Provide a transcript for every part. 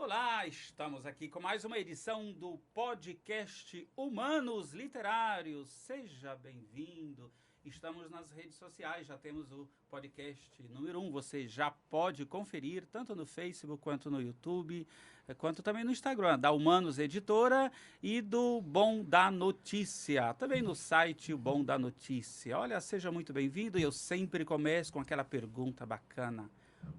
Olá, estamos aqui com mais uma edição do podcast Humanos Literários. Seja bem-vindo. Estamos nas redes sociais, já temos o podcast número 1. Você já pode conferir tanto no Facebook quanto no YouTube, quanto também no Instagram, da Humanos Editora e do Bom da Notícia. Também no site O Bom da Notícia. Olha, seja muito bem-vindo e eu sempre começo com aquela pergunta bacana.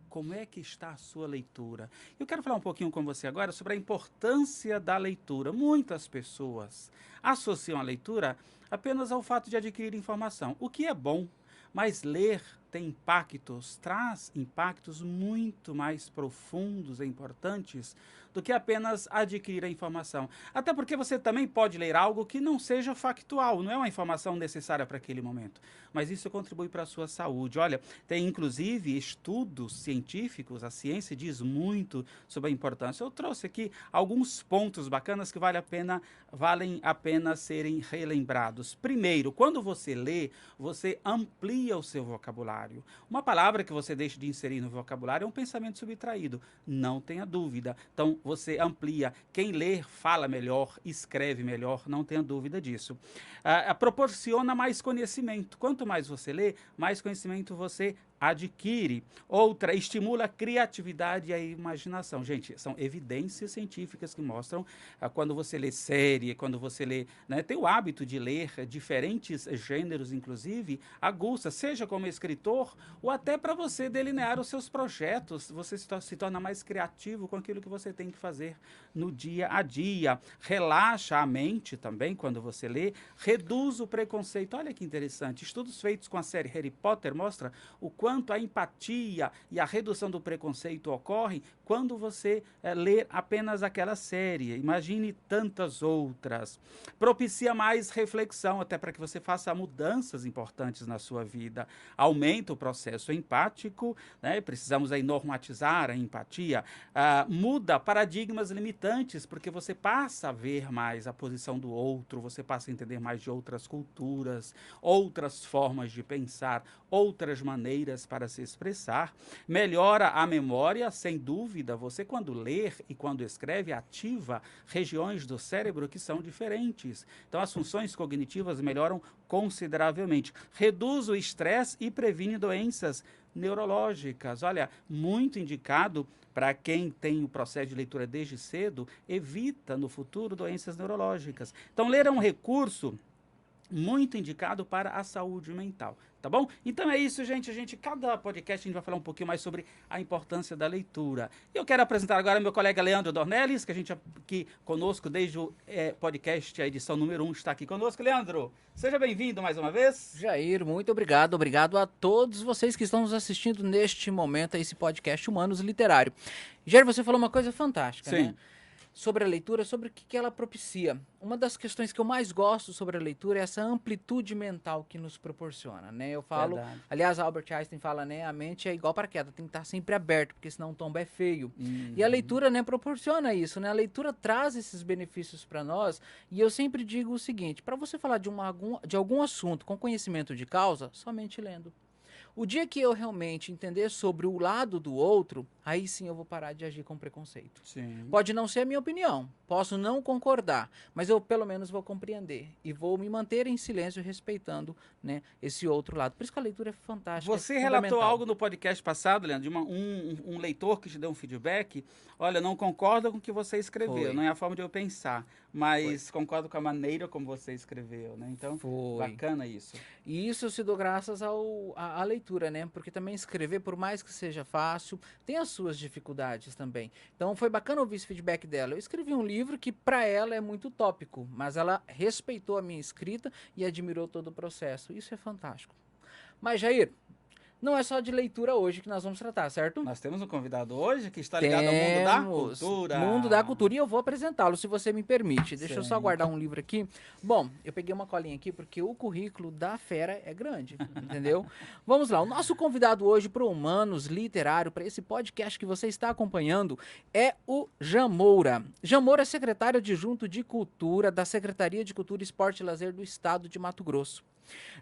Como é que está a sua leitura? Eu quero falar um pouquinho com você agora sobre a importância da leitura. Muitas pessoas associam a leitura apenas ao fato de adquirir informação, o que é bom, mas ler tem impactos, traz impactos muito mais profundos e importantes do que apenas adquirir a informação. Até porque você também pode ler algo que não seja factual, não é uma informação necessária para aquele momento, mas isso contribui para a sua saúde. Olha, tem inclusive estudos científicos, a ciência diz muito sobre a importância. Eu trouxe aqui alguns pontos bacanas que valem a pena serem relembrados. Primeiro, quando você lê, você amplia o seu vocabulário. Uma palavra que você deixa de inserir no vocabulário é um pensamento subtraído, não tenha dúvida. Então, você amplia. Quem lê, fala melhor, escreve melhor, não tenha dúvida disso. Proporciona mais conhecimento. Quanto mais você lê, mais conhecimento você adquire. Outra, estimula a criatividade e a imaginação. Gente, são evidências científicas que mostram quando você lê série, quando você lê, né, tem o hábito de ler diferentes gêneros, inclusive, aguça, seja como escritor ou até para você delinear os seus projetos, você se torna mais criativo com aquilo que você tem que fazer no dia a dia. Relaxa a mente também quando você lê, reduz o preconceito. Olha que interessante, estudos feitos com a série Harry Potter mostram o quanto a empatia e a redução do preconceito ocorrem quando você ler apenas aquela série. Imagine tantas outras. Propicia mais reflexão, até para que você faça mudanças importantes na sua vida. Aumenta o processo empático, né? Precisamos aí normatizar a empatia. Muda paradigmas limitantes, porque você passa a ver mais a posição do outro, você passa a entender mais de outras culturas, outras formas de pensar, outras maneiras para se expressar. Melhora a memória, sem dúvida. Você, quando ler e quando escreve, ativa regiões do cérebro que são diferentes. Então, as funções cognitivas melhoram consideravelmente. Reduz o estresse e previne doenças neurológicas. Olha, muito indicado para quem tem o processo de leitura desde cedo, evita no futuro doenças neurológicas. Então, ler é um recurso muito indicado para a saúde mental, tá bom? Então é isso, gente. Cada podcast a gente vai falar um pouquinho mais sobre a importância da leitura. E eu quero apresentar agora meu colega Leandro Dornelles, que a gente aqui conosco desde o podcast, a edição número 1, está aqui conosco. Leandro, seja bem-vindo mais uma vez. Jair, muito obrigado. Obrigado a todos vocês que estão nos assistindo neste momento a esse podcast Humanos Literário. Jair, você falou uma coisa fantástica, Sim. né? Sobre a leitura, sobre o que ela propicia. Uma das questões que eu mais gosto sobre a leitura é essa amplitude mental que nos proporciona, né? Eu falo, Verdade. aliás, Albert Einstein fala, né? A mente é igual paraquedas, tem que estar sempre aberto, porque senão o tombo é feio. E a leitura, né, proporciona isso, né? A leitura traz esses benefícios para nós, e eu sempre digo o seguinte, para você falar de algum assunto com conhecimento de causa, somente lendo. O dia que eu realmente entender sobre o lado do outro, aí sim eu vou parar de agir com preconceito. Sim. Pode não ser a minha opinião, posso não concordar, mas eu pelo menos vou compreender e vou me manter em silêncio respeitando, né, esse outro lado. Por isso que a leitura é fantástica. Você relatou algo no podcast passado, Leandro, de um leitor que te deu um feedback. Olha, não concordo com o que você escreveu, não é a forma de eu pensar, mas concordo com a maneira como você escreveu, né? Então, bacana isso. E isso eu se dou graças à leitura, né? Porque também escrever, por mais que seja fácil, tem as suas dificuldades também. Então foi bacana ouvir esse feedback dela. Eu escrevi um livro que para ela é muito tópico, mas ela respeitou a minha escrita e admirou todo o processo. Isso é fantástico. Mas, Jair, não é só de leitura hoje que nós vamos tratar, certo? Nós temos um convidado hoje que está ligado ao mundo da cultura. Mundo da cultura, e eu vou apresentá-lo, se você me permite. Deixa eu só guardar um livro aqui. Bom, eu peguei uma colinha aqui porque o currículo da fera é grande, entendeu? Vamos lá, o nosso convidado hoje para o Humanos Literário, para esse podcast que você está acompanhando, é o Jean Moura. Jean Moura é secretário adjunto de Cultura da Secretaria de Cultura, Esporte e Lazer do Estado de Mato Grosso.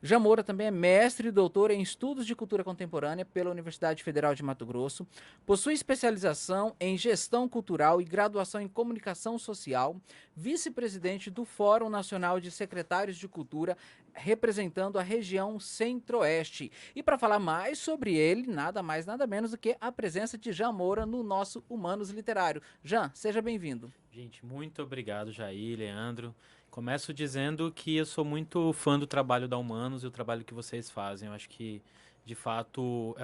Jean Moura também é mestre e doutor em estudos de cultura contemporânea pela Universidade Federal de Mato Grosso, possui especialização em gestão cultural e graduação em comunicação social, vice-presidente do Fórum Nacional de Secretários de Cultura, representando a região Centro-Oeste. E para falar mais sobre ele, nada mais, nada menos do que a presença de Jean Moura no nosso Humanos Literário. Jean, seja bem-vindo. Gente, muito obrigado, Jair, Leandro. Começo dizendo que eu sou muito fã do trabalho da Humanos e o trabalho que vocês fazem. Eu acho que, de fato,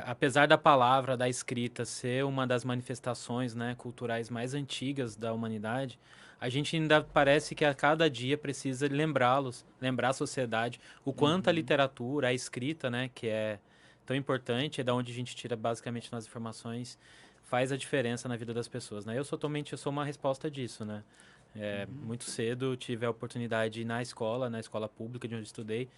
apesar da palavra, da escrita ser uma das manifestações, né, culturais mais antigas da humanidade, a gente ainda parece que a cada dia precisa lembrar a sociedade, o quanto a literatura, a escrita, né, que é tão importante, é da onde a gente tira basicamente as informações, faz a diferença na vida das pessoas, né? Eu sou uma resposta disso, né? Muito cedo tive a oportunidade na escola pública de onde eu estudei,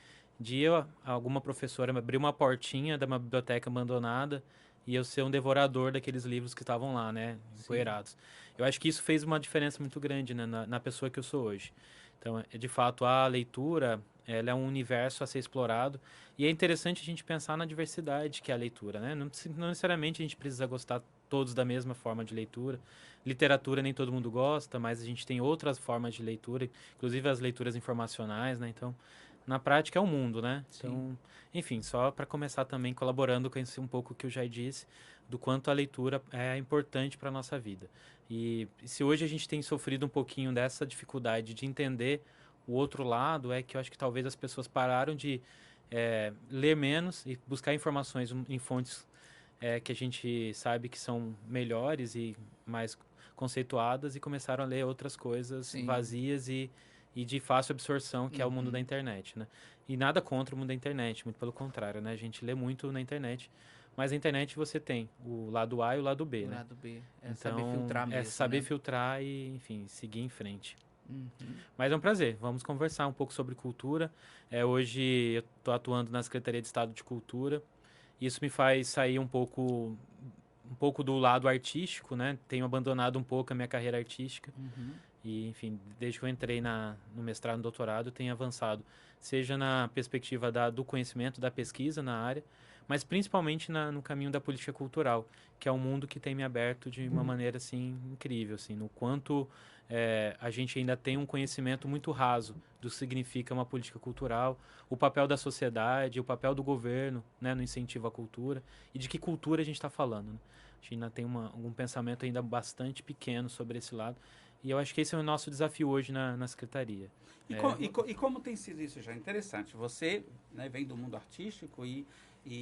alguma professora me abrir uma portinha de uma biblioteca abandonada e eu ser um devorador daqueles livros que estavam lá, né, empoeirados. Eu acho que isso fez uma diferença muito grande, né, na pessoa que eu sou hoje. Então, de fato, a leitura, ela é um universo a ser explorado e é interessante a gente pensar na diversidade que é a leitura, né? Não necessariamente a gente precisa gostar todos da mesma forma de leitura. Literatura nem todo mundo gosta, mas a gente tem outras formas de leitura, inclusive as leituras informacionais, né? Então, na prática é o mundo, né? Então, enfim, só para começar também colaborando com esse um pouco que eu já disse, do quanto a leitura é importante para a nossa vida. E se hoje a gente tem sofrido um pouquinho dessa dificuldade de entender o outro lado, é que eu acho que talvez as pessoas pararam de ler menos e buscar informações em fontes que a gente sabe que são melhores e mais conceituadas e começaram a ler outras coisas vazias e de fácil absorção, que é o mundo da internet, né? E nada contra o mundo da internet, muito pelo contrário, né? A gente lê muito na internet, mas na internet você tem o lado A e o lado B, né? O lado B, então, saber filtrar mesmo, saber né? filtrar e, enfim, seguir em frente. Mas é um prazer, vamos conversar um pouco sobre cultura. Hoje eu estou atuando na Secretaria de Estado de Cultura, isso me faz sair um pouco do lado artístico, né? Tenho abandonado um pouco a minha carreira artística. E, enfim, desde que eu entrei no mestrado e no doutorado, tenho avançado, seja na perspectiva do conhecimento, da pesquisa na área, mas principalmente no caminho da política cultural, que é um mundo que tem me aberto de uma maneira, assim, incrível, assim, no quanto a gente ainda tem um conhecimento muito raso do que significa uma política cultural, o papel da sociedade, o papel do governo, né, no incentivo à cultura, e de que cultura a gente está falando, né? A gente ainda tem um pensamento ainda bastante pequeno sobre esse lado, e eu acho que esse é o nosso desafio hoje na Secretaria. E como tem sido isso já? Interessante. Você, né, vem do mundo artístico e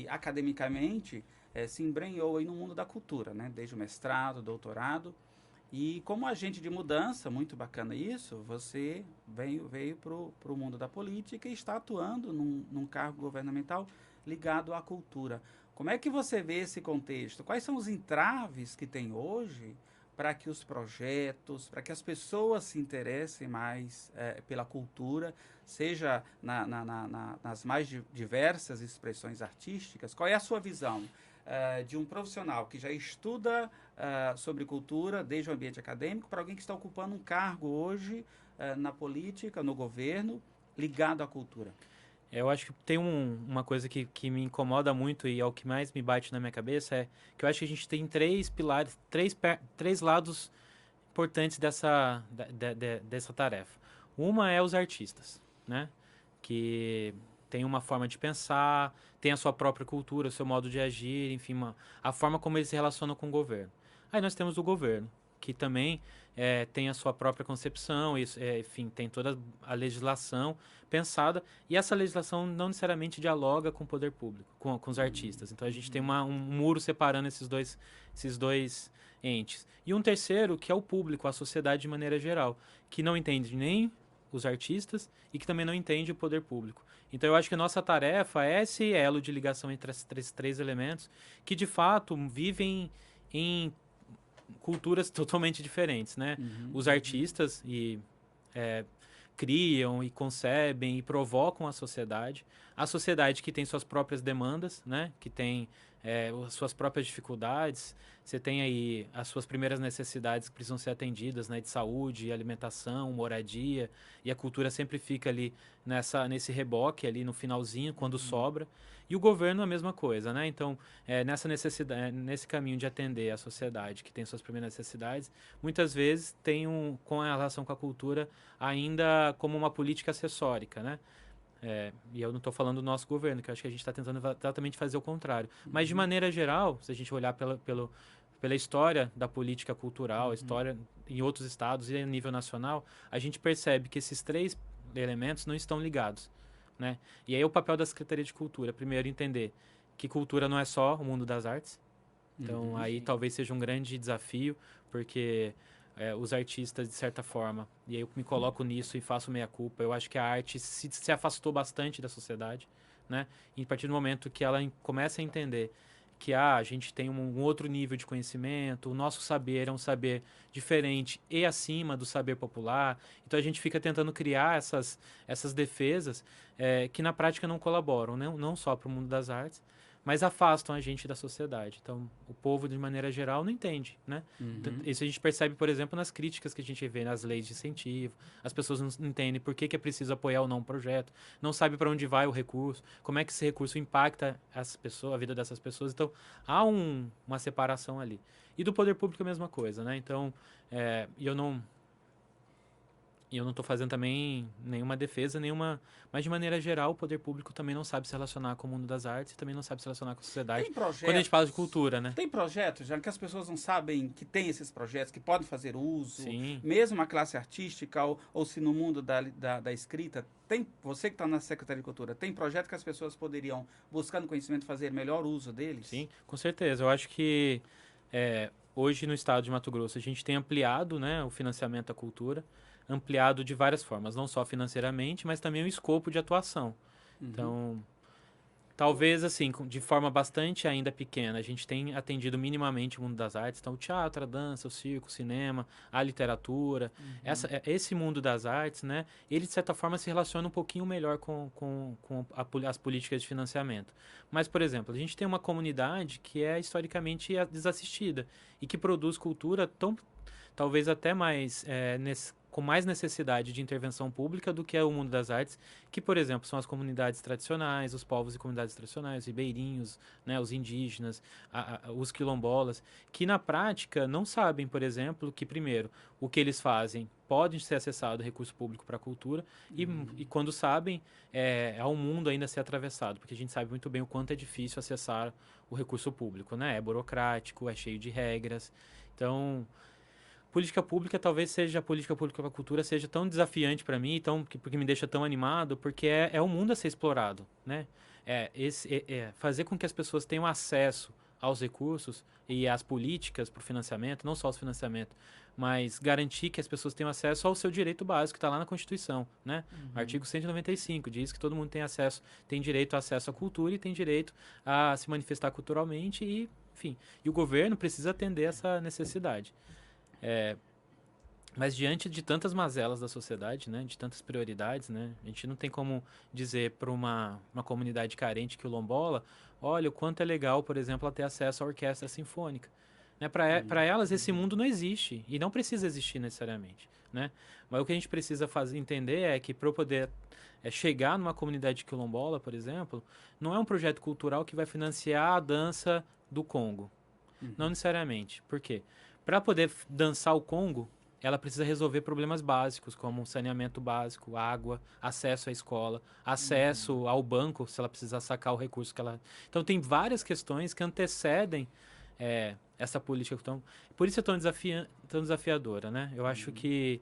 academicamente se embrenhou aí no mundo da cultura, né? Desde o mestrado, doutorado. E como agente de mudança, muito bacana isso, você veio para o mundo da política e está atuando num cargo governamental ligado à cultura. Como é que você vê esse contexto? Quais são os entraves que tem hoje para que os projetos, para que as pessoas se interessem mais pela cultura, seja nas mais diversas expressões artísticas? Qual é a sua visão de um profissional que já estuda sobre cultura desde o ambiente acadêmico para alguém que está ocupando um cargo hoje na política, no governo, ligado à cultura? Eu acho que tem uma coisa que me incomoda muito e é o que mais me bate na minha cabeça, é que eu acho que a gente tem três pilares, três lados importantes dessa tarefa. Uma é os artistas, né? Que tem uma forma de pensar, tem a sua própria cultura, o seu modo de agir, enfim, a forma como eles se relacionam com o governo. Aí nós temos o governo, que também tem a sua própria concepção, enfim, tem toda a legislação pensada, e essa legislação não necessariamente dialoga com o poder público, com os artistas. Então a gente tem um muro separando esses dois entes. E um terceiro, que é o público, a sociedade de maneira geral, que não entende nem os artistas e que também não entende o poder público. Então eu acho que a nossa tarefa é esse elo de ligação entre esses três elementos, que de fato vivem em culturas totalmente diferentes, né? Os artistas criam e concebem e provocam a sociedade. a sociedade que tem suas próprias demandas, né? Que tem as suas próprias dificuldades. Você tem aí as suas primeiras necessidades que precisam ser atendidas, né? De saúde, alimentação, moradia. E a cultura sempre fica ali nesse reboque, ali no finalzinho, quando sobra. E o governo a mesma coisa, né? Então, nessa necessidade, nesse caminho de atender a sociedade que tem suas primeiras necessidades, muitas vezes tem com a relação com a cultura ainda como uma política acessórica, né? E eu não estou falando do nosso governo, que eu acho que a gente está tentando exatamente fazer o contrário. Mas, de maneira geral, se a gente olhar pela história da política cultural, história em outros estados e a nível nacional, a gente percebe que esses 3 elementos não estão ligados, né? E aí o papel da Secretaria de Cultura, primeiro, entender que cultura não é só o mundo das artes. Então, aí talvez seja um grande desafio, porque os artistas, de certa forma, e aí eu me coloco nisso e faço meia-culpa, eu acho que a arte se afastou bastante da sociedade, né? E a partir do momento que ela começa a entender que a gente tem um outro nível de conhecimento, o nosso saber é um saber diferente e acima do saber popular, então a gente fica tentando criar essas defesas que na prática não colaboram, né? Não só para o mundo das artes, mas afastam a gente da sociedade. Então, o povo, de maneira geral, não entende, né? Isso a gente percebe, por exemplo, nas críticas que a gente vê nas leis de incentivo. As pessoas não entendem por que é preciso apoiar ou não um projeto, não sabe para onde vai o recurso, como é que esse recurso impacta a vida dessas pessoas. Então, há uma separação ali. E do poder público a mesma coisa, né? Então, E eu não estou fazendo também nenhuma defesa, mas de maneira geral o poder público também não sabe se relacionar com o mundo das artes e também não sabe se relacionar com a sociedade. Quando a gente fala de cultura, né? Tem projetos, já que as pessoas não sabem que tem esses projetos, que podem fazer uso, Sim. mesmo a classe artística ou se no mundo da escrita, você que está na Secretaria de Cultura, tem projeto que as pessoas poderiam, buscando conhecimento, fazer melhor uso deles? Sim, com certeza. Eu acho que hoje no estado de Mato Grosso a gente tem ampliado, né, o financiamento à cultura, ampliado de várias formas, não só financeiramente, mas também o escopo de atuação. Então, talvez assim, de forma bastante ainda pequena, a gente tem atendido minimamente o mundo das artes, então o teatro, a dança, o circo, o cinema, a literatura, esse mundo das artes, né, ele de certa forma se relaciona um pouquinho melhor com as políticas de financiamento. Mas, por exemplo, a gente tem uma comunidade que é historicamente desassistida e que produz cultura talvez até mais com mais necessidade de intervenção pública do que é o mundo das artes, que, por exemplo, são as comunidades tradicionais, os povos e comunidades tradicionais, os ribeirinhos, né, os indígenas, os quilombolas, que na prática não sabem, por exemplo, que, primeiro, o que eles fazem pode ser acessado recurso público para a cultura, e quando sabem, há um mundo ainda a ser atravessado, porque a gente sabe muito bem o quanto é difícil acessar o recurso público, né? É burocrático, é cheio de regras. Então, política pública, talvez seja a política pública para a cultura seja tão desafiante para mim, porque me deixa tão animado, porque é um mundo a ser explorado, né? Fazer com que as pessoas tenham acesso aos recursos e às políticas para o financiamento, não só os financiamentos, mas garantir que as pessoas tenham acesso ao seu direito básico, que está lá na Constituição, né? Artigo 195 diz que todo mundo tem direito ao acesso à cultura e tem direito a se manifestar culturalmente e, enfim, e o governo precisa atender essa necessidade. Mas diante de tantas mazelas da sociedade, né, de tantas prioridades, né, a gente não tem como dizer para uma comunidade carente quilombola, olha o quanto é legal, por exemplo, ela ter acesso à orquestra sinfônica. Né, para elas esse mundo não existe e não precisa existir necessariamente, né? Mas o que a gente precisa entender é que para eu poder chegar numa comunidade quilombola, por exemplo, não é um projeto cultural que vai financiar a dança do Congo. Não necessariamente. Por quê? Para poder dançar o Congo, ela precisa resolver problemas básicos, como saneamento básico, água, acesso à escola, acesso ao banco, se ela precisar sacar o recurso que ela... Então, tem várias questões que antecedem essa política. Então, por isso é tão desafiadora, né? Eu acho que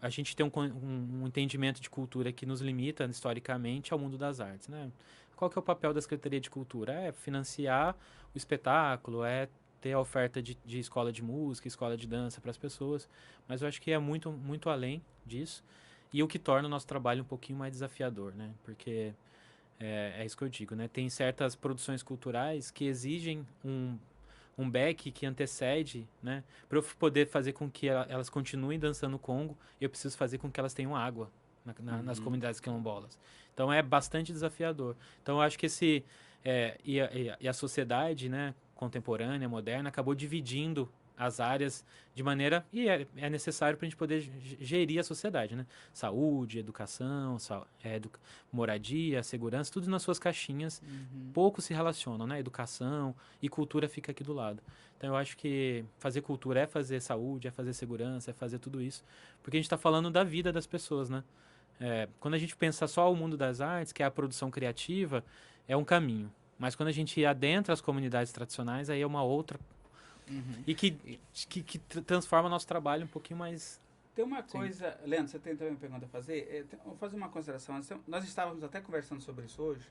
a gente tem um entendimento de cultura que nos limita, historicamente, ao mundo das artes, né? Qual que é o papel da Secretaria de Cultura? É financiar o espetáculo, ter a oferta de escola de música, escola de dança para as pessoas, mas eu acho que é muito, muito além disso, e o que torna o nosso trabalho um pouquinho mais desafiador, né? Porque é isso que eu digo, né? Tem certas produções culturais que exigem um back que antecede, né? Para eu poder fazer com que elas continuem dançando Congo, eu preciso fazer com que elas tenham água, nas comunidades quilombolas. Então é bastante desafiador. Então eu acho que e a sociedade, né, contemporânea, moderna, acabou dividindo as áreas de maneira... E é necessário para a gente poder gerir a sociedade, né? Saúde, educação, moradia, segurança, tudo nas suas caixinhas. Pouco se relacionam, né? Educação e cultura fica aqui do lado. Então eu acho que fazer cultura é fazer saúde, é fazer segurança, é fazer tudo isso. Porque a gente está falando da vida das pessoas, né? Quando a gente pensa só o mundo das artes, que é a produção criativa, é um caminho. Mas quando a gente adentra as comunidades tradicionais, aí é uma outra... E que transforma nosso trabalho um pouquinho mais... Tem uma coisa... Leandro, você tem também uma pergunta a fazer? Vou fazer uma consideração. Nós estávamos até conversando sobre isso hoje.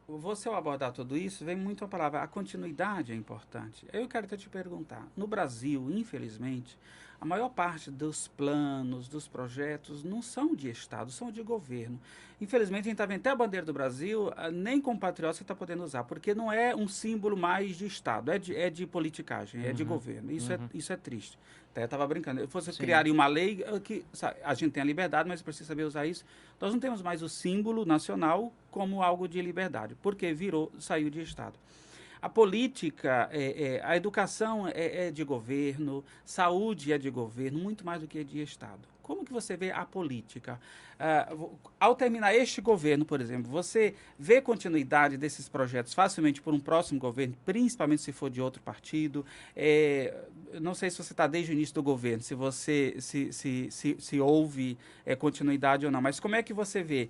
Você, ao abordar tudo isso, vem muito a palavra, a continuidade é importante. Eu quero até te perguntar, no Brasil, infelizmente, a maior parte dos planos, dos projetos, não são de Estado, são de governo. Infelizmente, a gente está vendo até a bandeira do Brasil, nem como patriota você está podendo usar, porque não é um símbolo mais de Estado, é de politicagem, é de governo. Isso é triste. Até eu estava brincando. Você criaria uma lei que sabe, a gente tem a liberdade, mas precisa saber usar isso. Nós não temos mais o símbolo nacional como algo de liberdade, porque saiu de Estado. A política, a educação é de governo, saúde é de governo, muito mais do que de Estado. Como que você vê a política? Ao terminar este governo, por exemplo, você vê continuidade desses projetos facilmente por um próximo governo, principalmente se for de outro partido? Não sei se você está desde o início do governo, se você se houve continuidade ou não, mas como é que você vê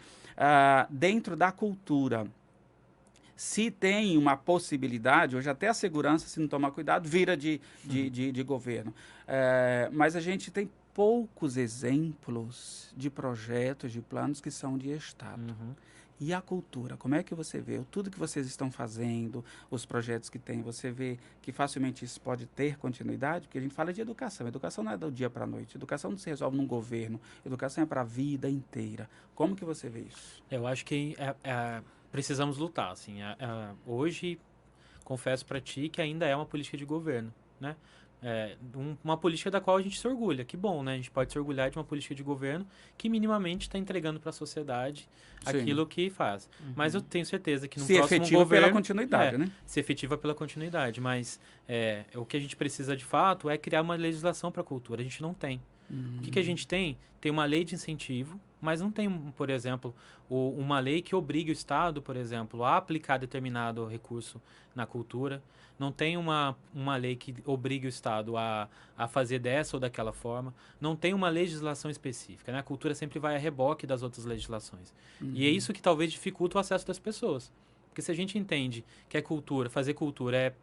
dentro da cultura? Se tem uma possibilidade, hoje até a segurança, se não tomar cuidado, vira de governo. Mas a gente tem poucos exemplos de projetos, de planos que são de Estado. E a cultura, como é que você vê? Tudo que vocês estão fazendo, os projetos que tem, você vê que facilmente isso pode ter continuidade? Porque a gente fala de educação. Educação não é do dia para a noite. Educação não se resolve num governo. Educação é para a vida inteira. Como que você vê isso? Eu acho que precisamos lutar, assim. Hoje, confesso para ti que ainda é uma política de governo, né? Uma política da qual a gente se orgulha. Que bom, né? A gente pode se orgulhar de uma política de governo que minimamente está entregando para a sociedade aquilo que faz. Mas eu tenho certeza que no próximo governo... Se efetiva pela continuidade, né? Se efetiva pela continuidade. Mas o que a gente precisa, de fato, é criar uma legislação para a cultura. A gente não tem. O que a gente tem? Tem uma lei de incentivo, mas não tem, por exemplo, uma lei que obrigue o Estado, por exemplo, a aplicar determinado recurso na cultura. Não tem uma lei que obrigue o Estado a fazer dessa ou daquela forma. Não tem uma legislação específica, né? A cultura sempre vai a reboque das outras legislações. E é isso que talvez dificulta o acesso das pessoas. Porque se a gente entende que a cultura, fazer cultura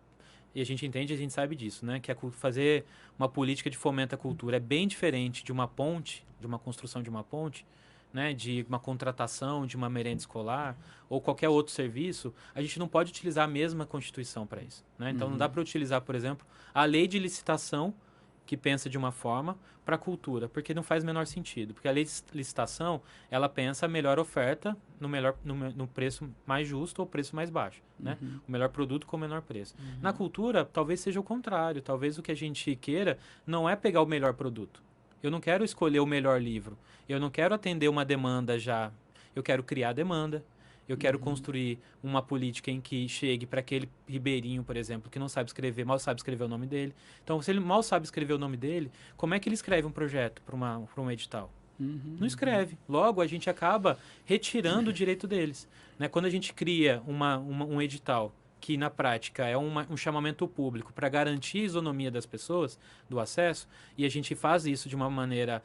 e a gente entende, a gente sabe disso, né? Que fazer uma política de fomento à cultura é bem diferente de uma ponte, de uma construção de uma ponte, né? De uma contratação de uma merenda escolar ou qualquer outro serviço. A gente não pode utilizar a mesma Constituição para isso, né? Então não dá para utilizar, por exemplo, a lei de licitação que pensa de uma forma para a cultura, porque não faz o menor sentido. Porque a lei de licitação, ela pensa a melhor oferta no preço mais justo ou preço mais baixo, né? O melhor produto com o menor preço. Na cultura, talvez seja o contrário. Talvez o que a gente queira não é pegar o melhor produto. Eu não quero escolher o melhor livro. Eu não quero atender uma demanda já. Eu quero criar demanda. Eu quero construir uma política em que chegue para aquele ribeirinho, por exemplo, que não sabe escrever, mal sabe escrever o nome dele. Então, se ele mal sabe escrever o nome dele, como é que ele escreve um projeto para um edital? Não escreve. Logo, a gente acaba retirando o direito deles, né? Quando a gente cria um edital que, na prática, é um chamamento público para garantir a isonomia das pessoas, do acesso, e a gente faz isso de uma maneira...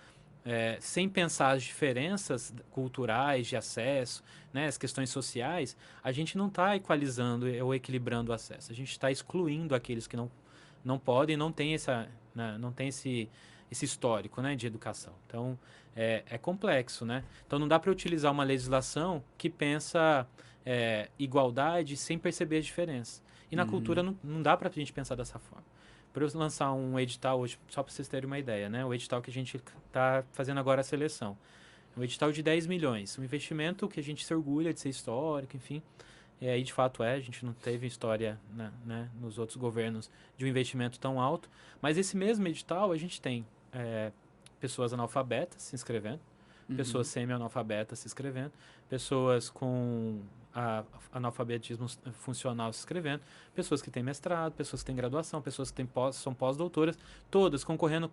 sem pensar as diferenças culturais de acesso, né, as questões sociais, a gente não está equalizando ou equilibrando o acesso. A gente está excluindo aqueles que não podem, não tem esse histórico, né, de educação. Então, é complexo, né? Então, não dá para utilizar uma legislação que pensa igualdade sem perceber as diferenças. E na cultura não dá para a gente pensar dessa forma. Para eu lançar um edital hoje, só para vocês terem uma ideia, né? O edital que a gente está fazendo agora a seleção. Um edital de 10 milhões. Um investimento que a gente se orgulha de ser histórico, enfim. E aí, de fato, a gente não teve história, né, nos outros governos de um investimento tão alto. Mas esse mesmo edital, a gente tem pessoas analfabetas se inscrevendo. pessoas semi-analfabetas se inscrevendo, pessoas com analfabetismo funcional se inscrevendo, pessoas que têm mestrado, pessoas que têm graduação, pessoas que são pós-doutoras, todas concorrendo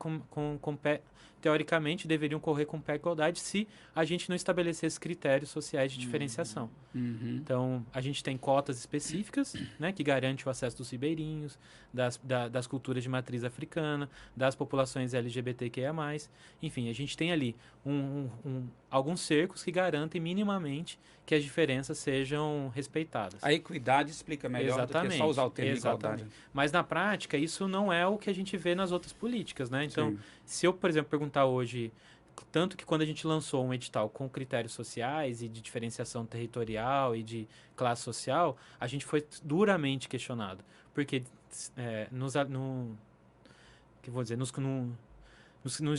teoricamente deveriam correr com pé igualdade se a gente não estabelecesse critérios sociais de diferenciação. Então, a gente tem cotas específicas, né, que garantem o acesso dos ribeirinhos, das culturas de matriz africana, das populações LGBTQIA+. Enfim, a gente tem ali alguns cercos que garantem minimamente que as diferenças sejam respeitadas. A equidade explica melhor do que só usar o termo igualdade. Mas na prática, isso não é o que a gente vê nas outras políticas, né? Então, se eu, por exemplo, perguntar hoje, tanto que quando a gente lançou um edital com critérios sociais e de diferenciação territorial e de classe social, a gente foi duramente questionado. Porque nos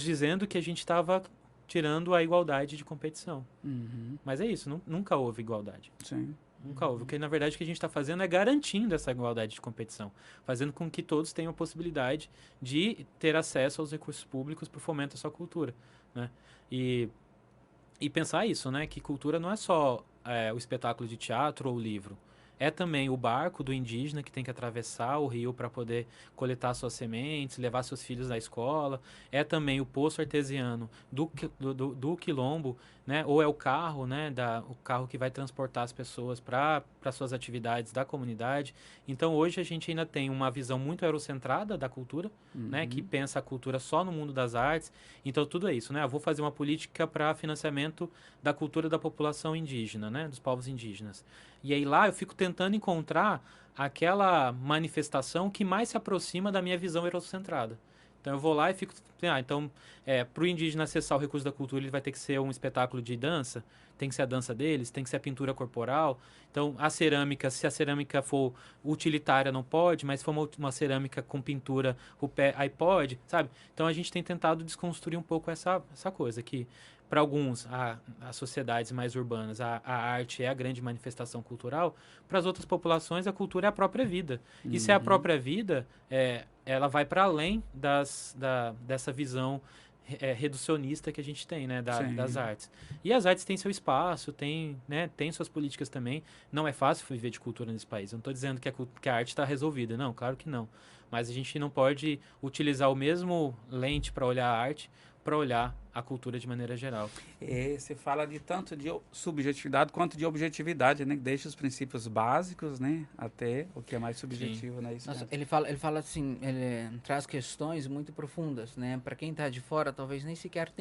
dizendo que a gente estava tirando a igualdade de competição. Mas é isso, nunca houve igualdade. Nunca houve. O que, na verdade, o que a gente está fazendo é garantindo essa igualdade de competição, fazendo com que todos tenham a possibilidade de ter acesso aos recursos públicos para o fomento da sua cultura, né? E pensar isso, né? Que cultura não é só o espetáculo de teatro ou o livro. É também o barco do indígena que tem que atravessar o rio para poder coletar suas sementes, levar seus filhos na escola. É também o poço artesiano do quilombo, né? Ou é o carro, né? O carro que vai transportar as pessoas para suas atividades da comunidade. Então, hoje a gente ainda tem uma visão muito eurocentrada da cultura, né? Que pensa a cultura só no mundo das artes. Então, tudo é isso, né? Eu vou fazer uma política para financiamento da cultura da população indígena, né? Dos povos indígenas. E aí lá eu fico tentando encontrar aquela manifestação que mais se aproxima da minha visão eurocentrada. Então eu vou lá e fico... para o indígena acessar o recurso da cultura, ele vai ter que ser um espetáculo de dança, tem que ser a dança deles, tem que ser a pintura corporal. Então a cerâmica, se a cerâmica for utilitária, não pode, mas se for uma cerâmica com pintura, aí pode, sabe? Então a gente tem tentado desconstruir um pouco essa coisa, que para alguns, as sociedades mais urbanas, a arte é a grande manifestação cultural. Para as outras populações, a cultura é a própria vida. E se é a própria vida, ela vai para além dessa visão reducionista que a gente tem, né, das artes. E as artes têm seu espaço, tem suas políticas também. Não é fácil viver de cultura nesse país. Eu não estou dizendo que a arte está resolvida. Não, claro que não. Mas a gente não pode utilizar o mesmo lente para olhar a arte para olhar a cultura de maneira geral. Você fala de tanto de subjetividade quanto de objetividade, né? Deixa os princípios básicos, né? Até o que é mais subjetivo, né? Isso. Nossa, ele fala assim, ele traz questões muito profundas, né? Para quem está de fora, talvez nem sequer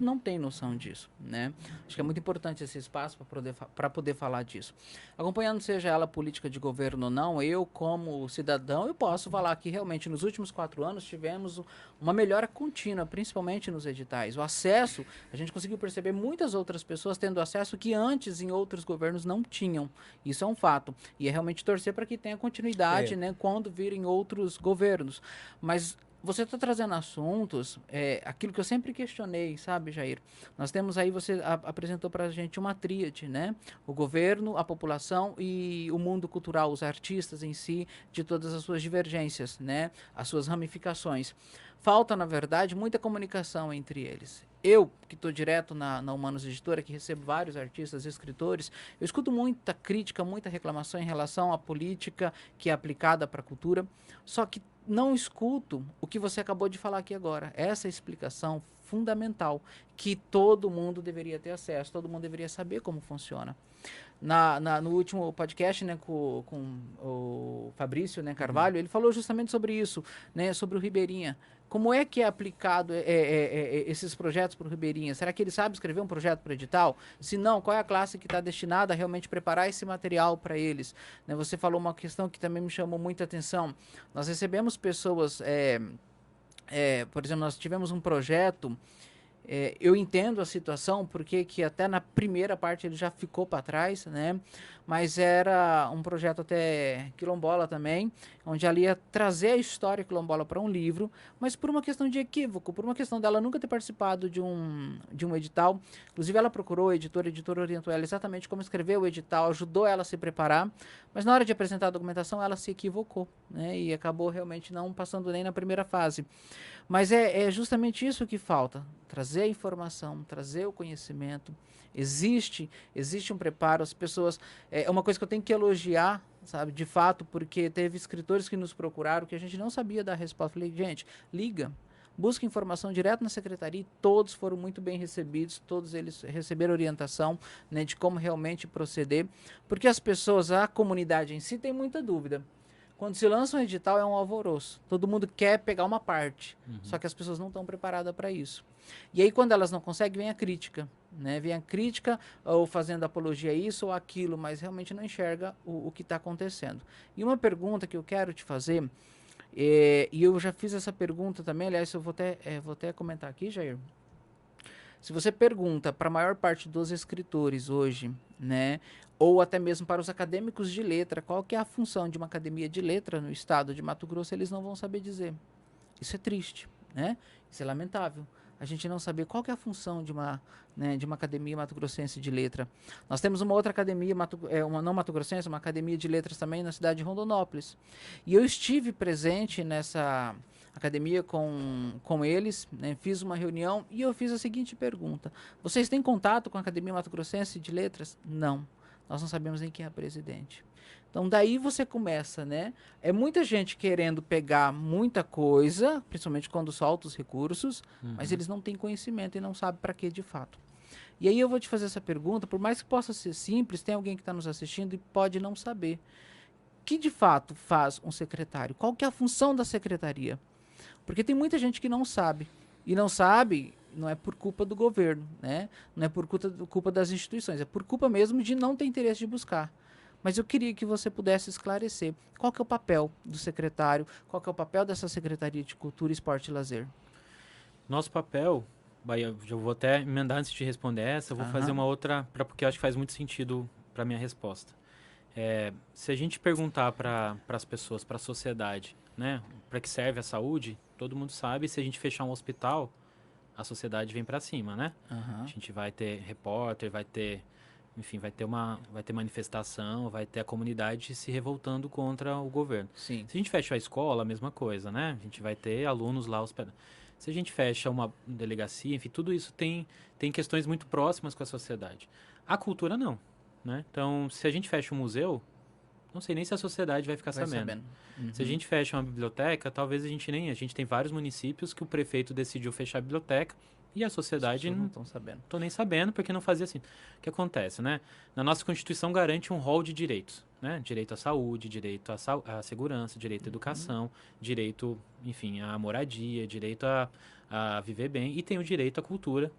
não tem noção disso, né? Acho que é muito importante esse espaço para poder falar disso. Acompanhando, seja ela política de governo ou não, eu como cidadão, eu posso falar que realmente nos últimos 4 anos tivemos uma melhora contínua, principalmente nos editais. O acesso, a gente conseguiu perceber muitas outras pessoas tendo acesso que antes em outros governos não tinham. Isso é um fato. E é realmente torcer para que tenha continuidade, né, quando virem outros governos. Mas você está trazendo assuntos, aquilo que eu sempre questionei, sabe, Jair? Nós temos aí, você apresentou para a gente uma tríade, né? O governo, a população e o mundo cultural, os artistas em si, de todas as suas divergências, né? As suas ramificações. Falta, na verdade, muita comunicação entre eles. Eu, que estou direto na Humanos Editora, que recebo vários artistas, escritores, eu escuto muita crítica, muita reclamação em relação à política que é aplicada para a cultura, só que não escuto o que você acabou de falar aqui agora. Essa explicação fundamental, que todo mundo deveria ter acesso, todo mundo deveria saber como funciona. No último podcast, né, com o Fabrício, né, Carvalho, ele falou justamente sobre isso, né, sobre o Ribeirinha. Como é que é aplicado esses projetos para o Ribeirinha? Será que ele sabe escrever um projeto para edital? Se não, qual é a classe que está destinada a realmente preparar esse material para eles? Né, você falou uma questão que também me chamou muita atenção. Nós recebemos pessoas, por exemplo, nós tivemos um projeto. Eu entendo a situação, porque que até na primeira parte ele já ficou para trás, né? Mas era um projeto até quilombola também, onde ela ia trazer a história quilombola para um livro, mas por uma questão de equívoco, por uma questão dela nunca ter participado de um edital. Inclusive ela procurou a editora orientou ela exatamente como escrever o edital, ajudou ela a se preparar, mas na hora de apresentar a documentação ela se equivocou, né? E acabou realmente não passando nem na primeira fase. Mas é justamente isso que falta, trazer a informação, trazer o conhecimento. Existe um preparo, as pessoas... É uma coisa que eu tenho que elogiar, sabe, de fato, porque teve escritores que nos procuraram que a gente não sabia dar resposta. Falei, gente, liga, busca informação direto na secretaria e todos foram muito bem recebidos, todos eles receberam orientação, né, de como realmente proceder, porque as pessoas, a comunidade em si tem muita dúvida. Quando se lança um edital é um alvoroço, todo mundo quer pegar uma parte, só que as pessoas não estão preparadas para isso. E aí quando elas não conseguem, vem a crítica, né? Vem a crítica ou fazendo apologia a isso ou aquilo, mas realmente não enxerga o que está acontecendo. E uma pergunta que eu quero te fazer, e eu já fiz essa pergunta também, aliás, eu vou até comentar aqui, Jair. Se você pergunta para a maior parte dos escritores hoje, né, ou até mesmo para os acadêmicos de letra, qual que é a função de uma academia de letra no estado de Mato Grosso, eles não vão saber dizer. Isso é triste, né? Isso é lamentável. A gente não saber qual que é a função de uma academia mato-grossense de letra. Nós temos uma outra academia, uma não mato-grossense, uma academia de letras também na cidade de Rondonópolis. E eu estive presente nessa academia com eles, né, fiz uma reunião e eu fiz a seguinte pergunta: vocês têm contato com a Academia Mato-Grossense de Letras? Não. Nós não sabemos nem quem é a presidente. Então daí você começa, né? É muita gente querendo pegar muita coisa, principalmente quando solta os recursos, mas eles não têm conhecimento e não sabem para que de fato. E aí eu vou te fazer essa pergunta, por mais que possa ser simples, tem alguém que está nos assistindo e pode não saber. O que de fato faz um secretário? Qual que é a função da secretaria? Porque tem muita gente que não sabe. E não sabe, não é por culpa do governo, né? Não é por culpa das instituições, é por culpa mesmo de não ter interesse de buscar. Mas eu queria que você pudesse esclarecer qual que é o papel do secretário, qual que é o papel dessa Secretaria de Cultura, Esporte e Lazer. Nosso papel, eu já vou até emendar antes de responder essa, eu vou fazer uma outra, porque eu acho que faz muito sentido para a minha resposta. Se a gente perguntar para as pessoas, para a sociedade, né, para que serve a saúde, todo mundo sabe. Se a gente fechar um hospital, a sociedade vem para cima, né? A gente vai ter repórter, vai ter manifestação, vai ter a comunidade se revoltando contra o governo. Sim. Se a gente fecha a escola, a mesma coisa, né? A gente vai ter alunos lá hospedados. Se a gente fecha uma delegacia, enfim, tudo isso tem questões muito próximas com a sociedade. A cultura não, né? Então, se a gente fecha um museu, não sei nem se a sociedade vai ficar sabendo. Se a gente fecha uma biblioteca, talvez a gente tem vários municípios que o prefeito decidiu fechar a biblioteca e a sociedade não estão sabendo. Estou nem sabendo, porque não fazia assim. O que acontece, né? Na nossa Constituição garante um rol de direitos, né? Direito à saúde, direito à segurança, direito à educação, direito, enfim, à moradia, direito a viver bem, e tem o direito à cultura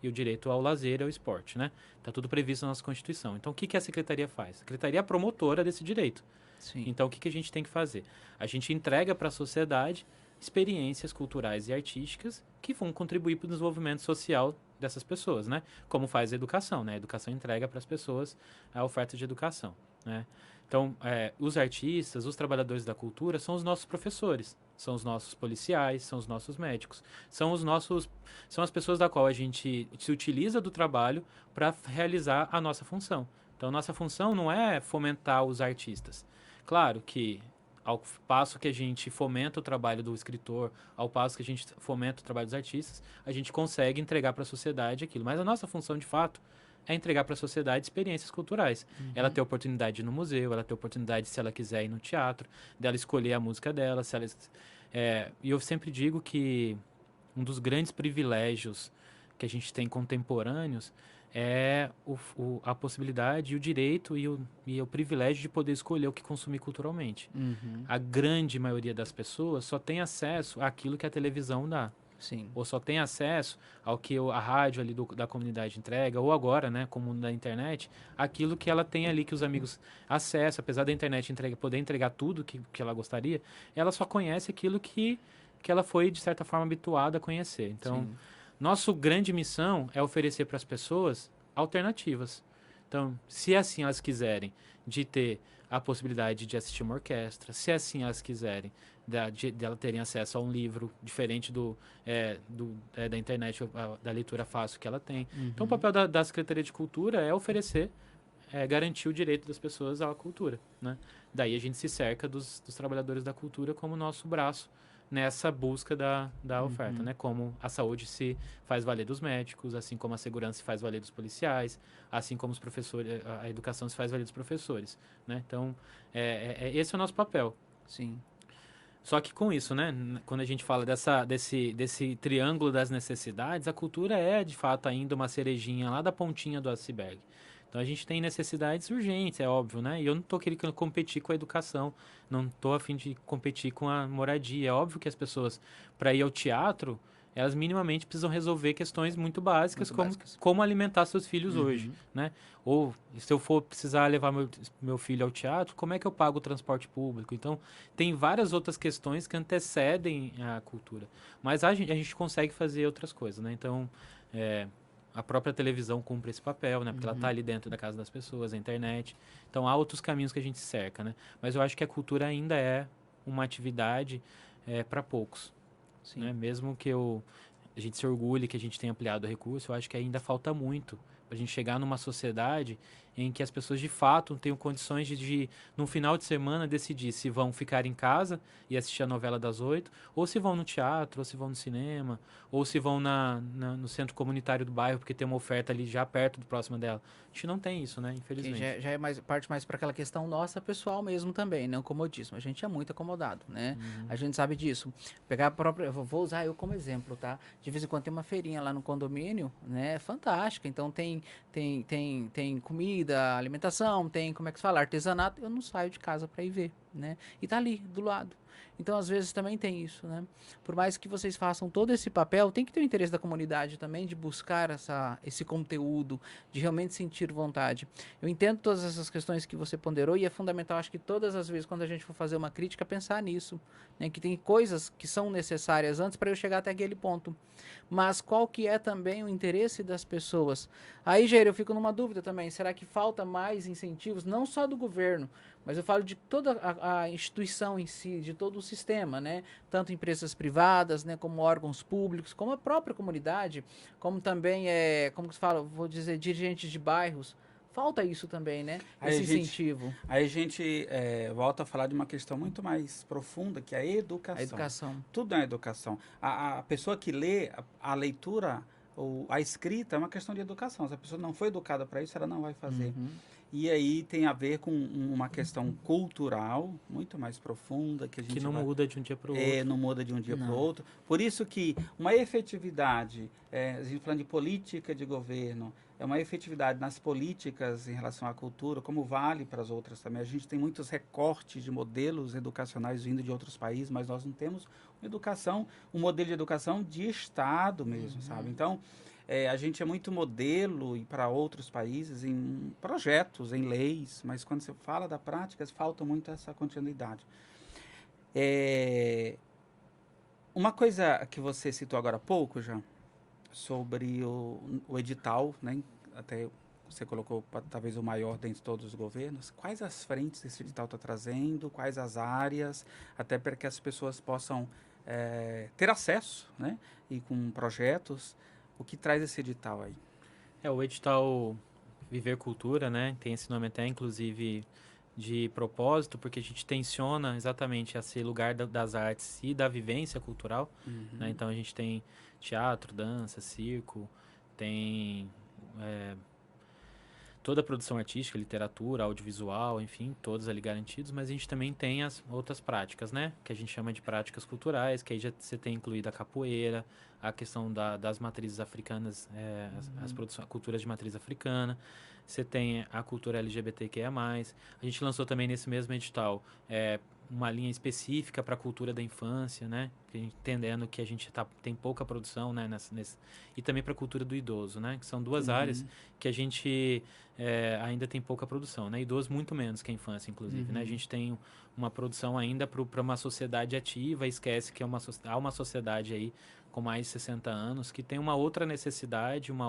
e o direito ao lazer e ao esporte, né? Está tudo previsto na nossa Constituição. Então, o que a Secretaria faz? A Secretaria é a promotora desse direito. Sim. Então, o que a gente tem que fazer? A gente entrega para a sociedade experiências culturais e artísticas que vão contribuir para o desenvolvimento social dessas pessoas, né? Como faz a educação, né? A educação entrega para as pessoas a oferta de educação, né? Então, os artistas, os trabalhadores da cultura são os nossos professores, são os nossos policiais, são os nossos médicos, são as pessoas da qual a gente se utiliza do trabalho para realizar a nossa função. Então, nossa função não é fomentar os artistas. Claro que ao passo que a gente fomenta o trabalho do escritor, ao passo que a gente fomenta o trabalho dos artistas, a gente consegue entregar para a sociedade aquilo. Mas a nossa função, de fato, é entregar para a sociedade experiências culturais. Ela ter oportunidade de ir no museu, ela ter oportunidade, se ela quiser, ir no teatro, dela escolher a música dela. E eu sempre digo que um dos grandes privilégios que a gente tem contemporâneos é a possibilidade e o direito e o privilégio de poder escolher o que consumir culturalmente. A grande maioria das pessoas só tem acesso àquilo que a televisão dá. Sim. Ou só tem acesso ao que a rádio ali da comunidade entrega, ou agora, né, como da internet, aquilo que ela tem ali, que os amigos acessam. Apesar da internet poder entregar tudo que ela gostaria, ela só conhece aquilo que ela foi, de certa forma, habituada a conhecer. Então, nossa grande missão é oferecer para as pessoas alternativas. Então, se assim elas quiserem de ter a possibilidade de assistir uma orquestra, se assim elas quiserem de elas terem acesso a um livro diferente da internet, da leitura fácil que ela tem. Então, o papel da Secretaria de Cultura é oferecer, garantir o direito das pessoas à cultura, né? Daí a gente se cerca dos trabalhadores da cultura como nosso braço nessa busca da oferta, né? Como a saúde se faz valer dos médicos, assim como a segurança se faz valer dos policiais, assim como os professores, a educação se faz valer dos professores, né? Então, esse é o nosso papel. Sim. Só que com isso, né? Quando a gente fala desse triângulo das necessidades, a cultura é, de fato, ainda uma cerejinha lá da pontinha do iceberg. Então a gente tem necessidades urgentes, é óbvio, né? E eu não estou querendo competir com a educação, não estou a fim de competir com a moradia. É óbvio que as pessoas, para ir ao teatro, elas minimamente precisam resolver questões muito básicas, como alimentar seus filhos hoje, né? Ou se eu for precisar levar meu filho ao teatro, como é que eu pago o transporte público? Então, tem várias outras questões que antecedem a cultura. Mas a gente consegue fazer outras coisas, né? Então, a própria televisão cumpre esse papel, né? Porque ela está ali dentro da casa das pessoas, a internet. Então, há outros caminhos que a gente cerca, né? Mas eu acho que a cultura ainda é uma atividade para poucos. Sim. Né? Mesmo que a gente se orgulhe que a gente tenha ampliado o recurso, eu acho que ainda falta muito para a gente chegar numa sociedade em que as pessoas de fato tenham condições de no final de semana, decidir se vão ficar em casa e assistir a novela das 8, ou se vão no teatro, ou se vão no cinema, ou se vão no centro comunitário do bairro, porque tem uma oferta ali já perto do próximo dela. A gente não tem isso, né? Infelizmente. Que já é parte mais para aquela questão nossa pessoal mesmo também, não comodismo. A gente é muito acomodado, né? A gente sabe disso. Pegar a própria, vou usar eu como exemplo, tá? De vez em quando tem uma feirinha lá no condomínio, né? Fantástica. Então tem comida, alimentação, tem, como é que se fala, artesanato. Eu não saio de casa para ir ver, né? E tá ali do lado. Então, às vezes, também tem isso, né? Por mais que vocês façam todo esse papel, tem que ter o interesse da comunidade também de buscar esse conteúdo, de realmente sentir vontade. Eu entendo todas essas questões que você ponderou e é fundamental, acho que todas as vezes, quando a gente for fazer uma crítica, pensar nisso, né? Que tem coisas que são necessárias antes para eu chegar até aquele ponto. Mas qual que é também o interesse das pessoas? Aí, Jair, eu fico numa dúvida também. Será que falta mais incentivos, não só do governo, mas eu falo de toda a instituição em si, de todo o sistema, né? Tanto empresas privadas, né, como órgãos públicos, como a própria comunidade, como também, como se fala, vou dizer, dirigentes de bairros. Falta isso também, né? Esse incentivo. Aí a gente volta a falar de uma questão muito mais profunda, que é a educação. A educação. Tudo é a educação. A pessoa que lê, a leitura, a escrita é uma questão de educação. Se a pessoa não foi educada para isso, ela não vai fazer. E aí tem a ver com uma questão cultural muito mais profunda. Que não muda de um dia para o outro. Não muda de um dia para o outro. Por isso que uma efetividade, a gente falando de política de governo, uma efetividade nas políticas em relação à cultura, como vale para as outras também. A gente tem muitos recortes de modelos educacionais vindo de outros países, mas nós não temos um modelo de educação de Estado mesmo, sabe? Então, a gente é muito modelo para outros países em projetos, em leis, mas quando você fala da prática, falta muito essa continuidade. Uma coisa que você citou agora há pouco, já, sobre o edital, né? Até você colocou talvez o maior dentre todos os governos. Quais as frentes esse edital está trazendo? Quais as áreas? Até para que as pessoas possam ter acesso, né? E com projetos. O que traz esse edital aí? O edital Viver Cultura, né? Tem esse nome até, inclusive, de propósito, porque a gente tenciona exatamente a ser lugar das artes e da vivência cultural, né? Então, a gente tem teatro, dança, circo, tem toda a produção artística, literatura, audiovisual, enfim, todos ali garantidos, mas a gente também tem as outras práticas, né? Que a gente chama de práticas culturais, que aí já você tem incluído a capoeira, a questão das matrizes africanas, a cultura de matriz africana, você tem a cultura LGBTQIA+. A gente lançou também nesse mesmo edital uma linha específica para a cultura da infância, né? Entendendo que a gente tem pouca produção, né? E também para a cultura do idoso, né? Que são duas áreas que a gente ainda tem pouca produção, né? Idoso muito menos que a infância, inclusive, né? A gente tem uma produção ainda para uma sociedade ativa, esquece que há uma sociedade aí com mais de 60 anos que tem uma outra necessidade, um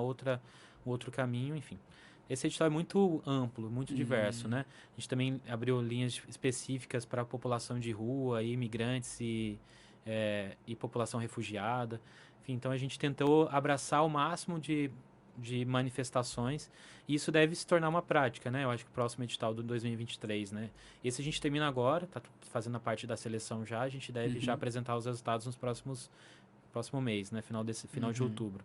outro caminho, enfim. Esse edital é muito amplo, muito diverso, né? A gente também abriu linhas específicas para a população de rua, imigrantes e população refugiada. Enfim, então a gente tentou abraçar o máximo de de manifestações, e isso deve se tornar uma prática, né? Eu acho que o próximo edital do 2023, né? Esse a gente termina agora, está fazendo a parte da seleção já, a gente deve já apresentar os resultados nos próximo mês, né? Final de outubro.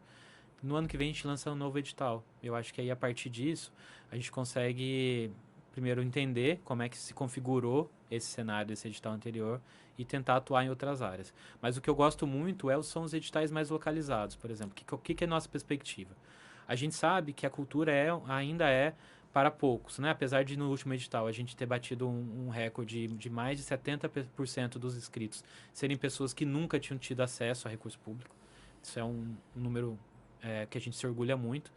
No ano que vem a gente lança um novo edital. Eu acho que aí a partir disso a gente consegue primeiro entender como é que se configurou esse cenário desse edital anterior e tentar atuar em outras áreas. Mas o que eu gosto muito são os editais mais localizados, por exemplo. O que é a nossa perspectiva? A gente sabe que a cultura ainda é para poucos, né? Apesar de no último edital a gente ter batido um recorde de mais de 70% dos inscritos serem pessoas que nunca tinham tido acesso a recurso público. Isso é um número que a gente se orgulha muito,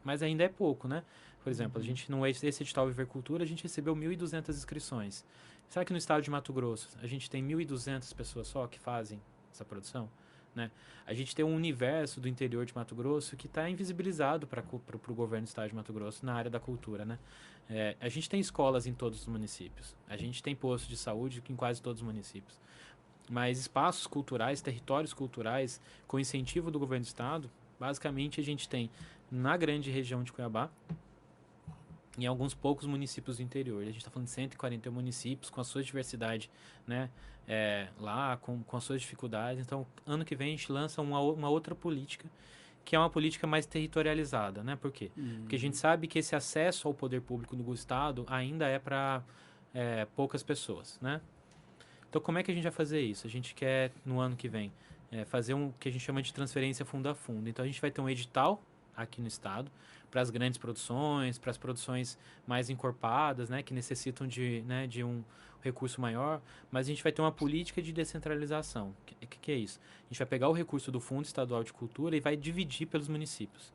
mas ainda é pouco, né? Por exemplo, a gente esse edital Viver Cultura, a gente recebeu 1.200 inscrições. Será que no estado de Mato Grosso a gente tem 1.200 pessoas só que fazem essa produção? Né? A gente tem um universo do interior de Mato Grosso que está invisibilizado para o governo do estado de Mato Grosso na área da cultura, né? A gente tem escolas em todos os municípios, a gente tem postos de saúde em quase todos os municípios, mas espaços culturais, territórios culturais com incentivo do governo do estado, basicamente a gente tem na grande região de Cuiabá, em alguns poucos municípios do interior. A gente está falando de 141 municípios com a sua diversidade, né? Lá, com as suas dificuldades. Então, ano que vem a gente lança uma outra política, que é uma política mais territorializada, né? Por quê? Porque a gente sabe que esse acesso ao poder público do Estado ainda é para poucas pessoas, né? Então, como é que a gente vai fazer isso? A gente quer, no ano que vem, fazer o que a gente chama de transferência fundo a fundo. Então, a gente vai ter um edital aqui no estado para as grandes produções, para as produções mais encorpadas, né, que necessitam de um recurso maior, mas a gente vai ter uma política de descentralização. O que é isso? A gente vai pegar o recurso do Fundo Estadual de Cultura e vai dividir pelos municípios.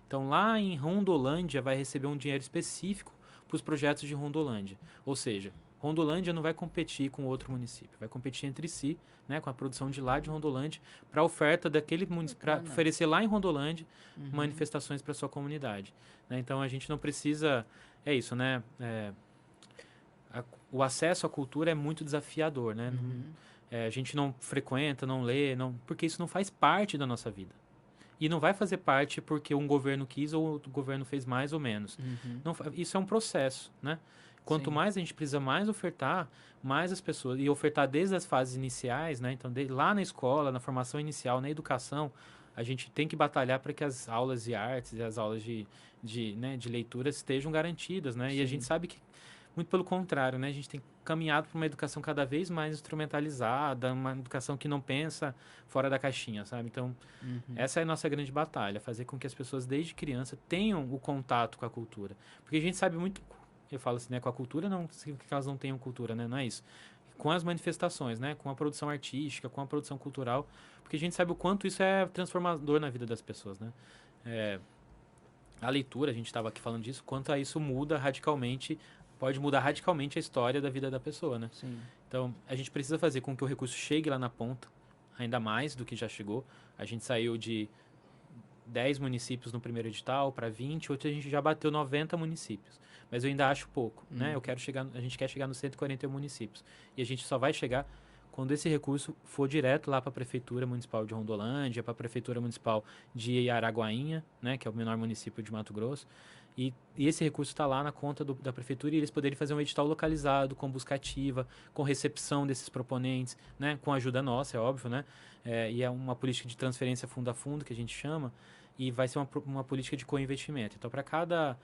Então, lá em Rondolândia vai receber um dinheiro específico para os projetos de Rondolândia. Ou seja, Rondolândia não vai competir com outro município, vai competir entre si, né, com a produção de lá de Rondolândia, para a oferta daquele município, para oferecer lá em Rondolândia manifestações para sua comunidade. Né? Então a gente não precisa, isso, né? O acesso à cultura é muito desafiador, né? A gente não frequenta, não lê, porque isso não faz parte da nossa vida. E não vai fazer parte porque um governo quis ou o governo fez mais ou menos. Não, isso é um processo, né? Quanto mais a gente precisa mais ofertar, mais as pessoas... E ofertar desde as fases iniciais, né? Então, lá na escola, na formação inicial, na educação, a gente tem que batalhar para que as aulas de artes e as aulas de leitura estejam garantidas, né? Sim. E a gente sabe que, muito pelo contrário, né? A gente tem caminhado para uma educação cada vez mais instrumentalizada, uma educação que não pensa fora da caixinha, sabe? Então, essa é a nossa grande batalha, fazer com que as pessoas, desde criança, tenham o contato com a cultura. Porque a gente sabe muito... Eu falo assim, né? Com a cultura, não significa que elas não tenham cultura, né? Não é isso. Com as manifestações, né? Com a produção artística, com a produção cultural, porque a gente sabe o quanto isso é transformador na vida das pessoas, né? A leitura, a gente estava aqui falando disso, quanto a isso muda radicalmente, pode mudar radicalmente a história da vida da pessoa, né? Sim. Então, a gente precisa fazer com que o recurso chegue lá na ponta, ainda mais do que já chegou. A gente saiu de 10 municípios no primeiro edital para 20, hoje a gente já bateu 90 municípios. Mas eu ainda acho pouco, né? A gente quer chegar nos 141 municípios. E a gente só vai chegar quando esse recurso for direto lá para a Prefeitura Municipal de Rondolândia, para a Prefeitura Municipal de Araguainha, né? Que é o menor município de Mato Grosso. E esse recurso está lá na conta da Prefeitura e eles poderem fazer um edital localizado, com busca ativa, com recepção desses proponentes, né? Com ajuda nossa, é óbvio, né? E é uma política de transferência fundo a fundo, que a gente chama, e vai ser uma política de co-investimento. Então, para cada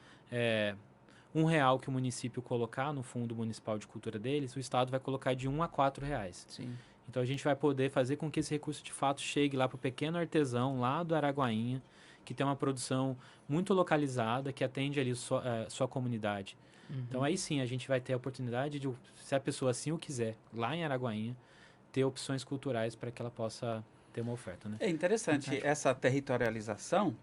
R$1 que o município colocar no Fundo Municipal de Cultura deles, o Estado vai colocar de R$1 a R$4. Sim. Então, a gente vai poder fazer com que esse recurso, de fato, chegue lá para o pequeno artesão, lá do Araguainha, que tem uma produção muito localizada, que atende ali sua comunidade. Então, aí sim, a gente vai ter a oportunidade de, se a pessoa assim o quiser, lá em Araguainha, ter opções culturais para que ela possa ter uma oferta, né? É interessante essa territorialização,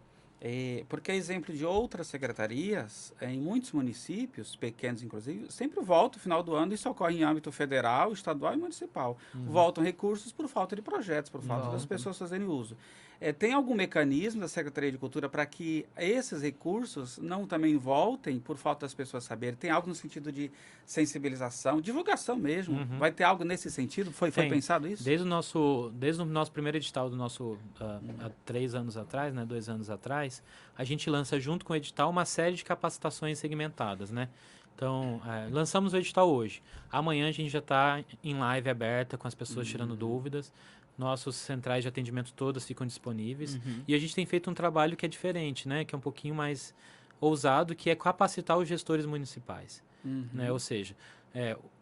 porque é exemplo de outras secretarias, em muitos municípios, pequenos inclusive, sempre volta o final do ano, isso ocorre em âmbito federal, estadual e municipal. Voltam recursos por falta de projetos, por falta das pessoas fazerem uso. Tem algum mecanismo da Secretaria de Cultura para que esses recursos não também voltem por falta das pessoas saberem? Tem algo no sentido de sensibilização, divulgação mesmo? Uhum. Vai ter algo nesse sentido? Foi pensado isso? Desde o nosso primeiro edital do nosso há 3 anos atrás, né, 2 anos atrás, a gente lança junto com o edital uma série de capacitações segmentadas, né? Então, lançamos o edital hoje. Amanhã a gente já está em live aberta com as pessoas tirando dúvidas. Nossos centrais de atendimento todas ficam disponíveis. E a gente tem feito um trabalho que é diferente, né? Que é um pouquinho mais ousado, que é capacitar os gestores municipais. Né? Ou seja,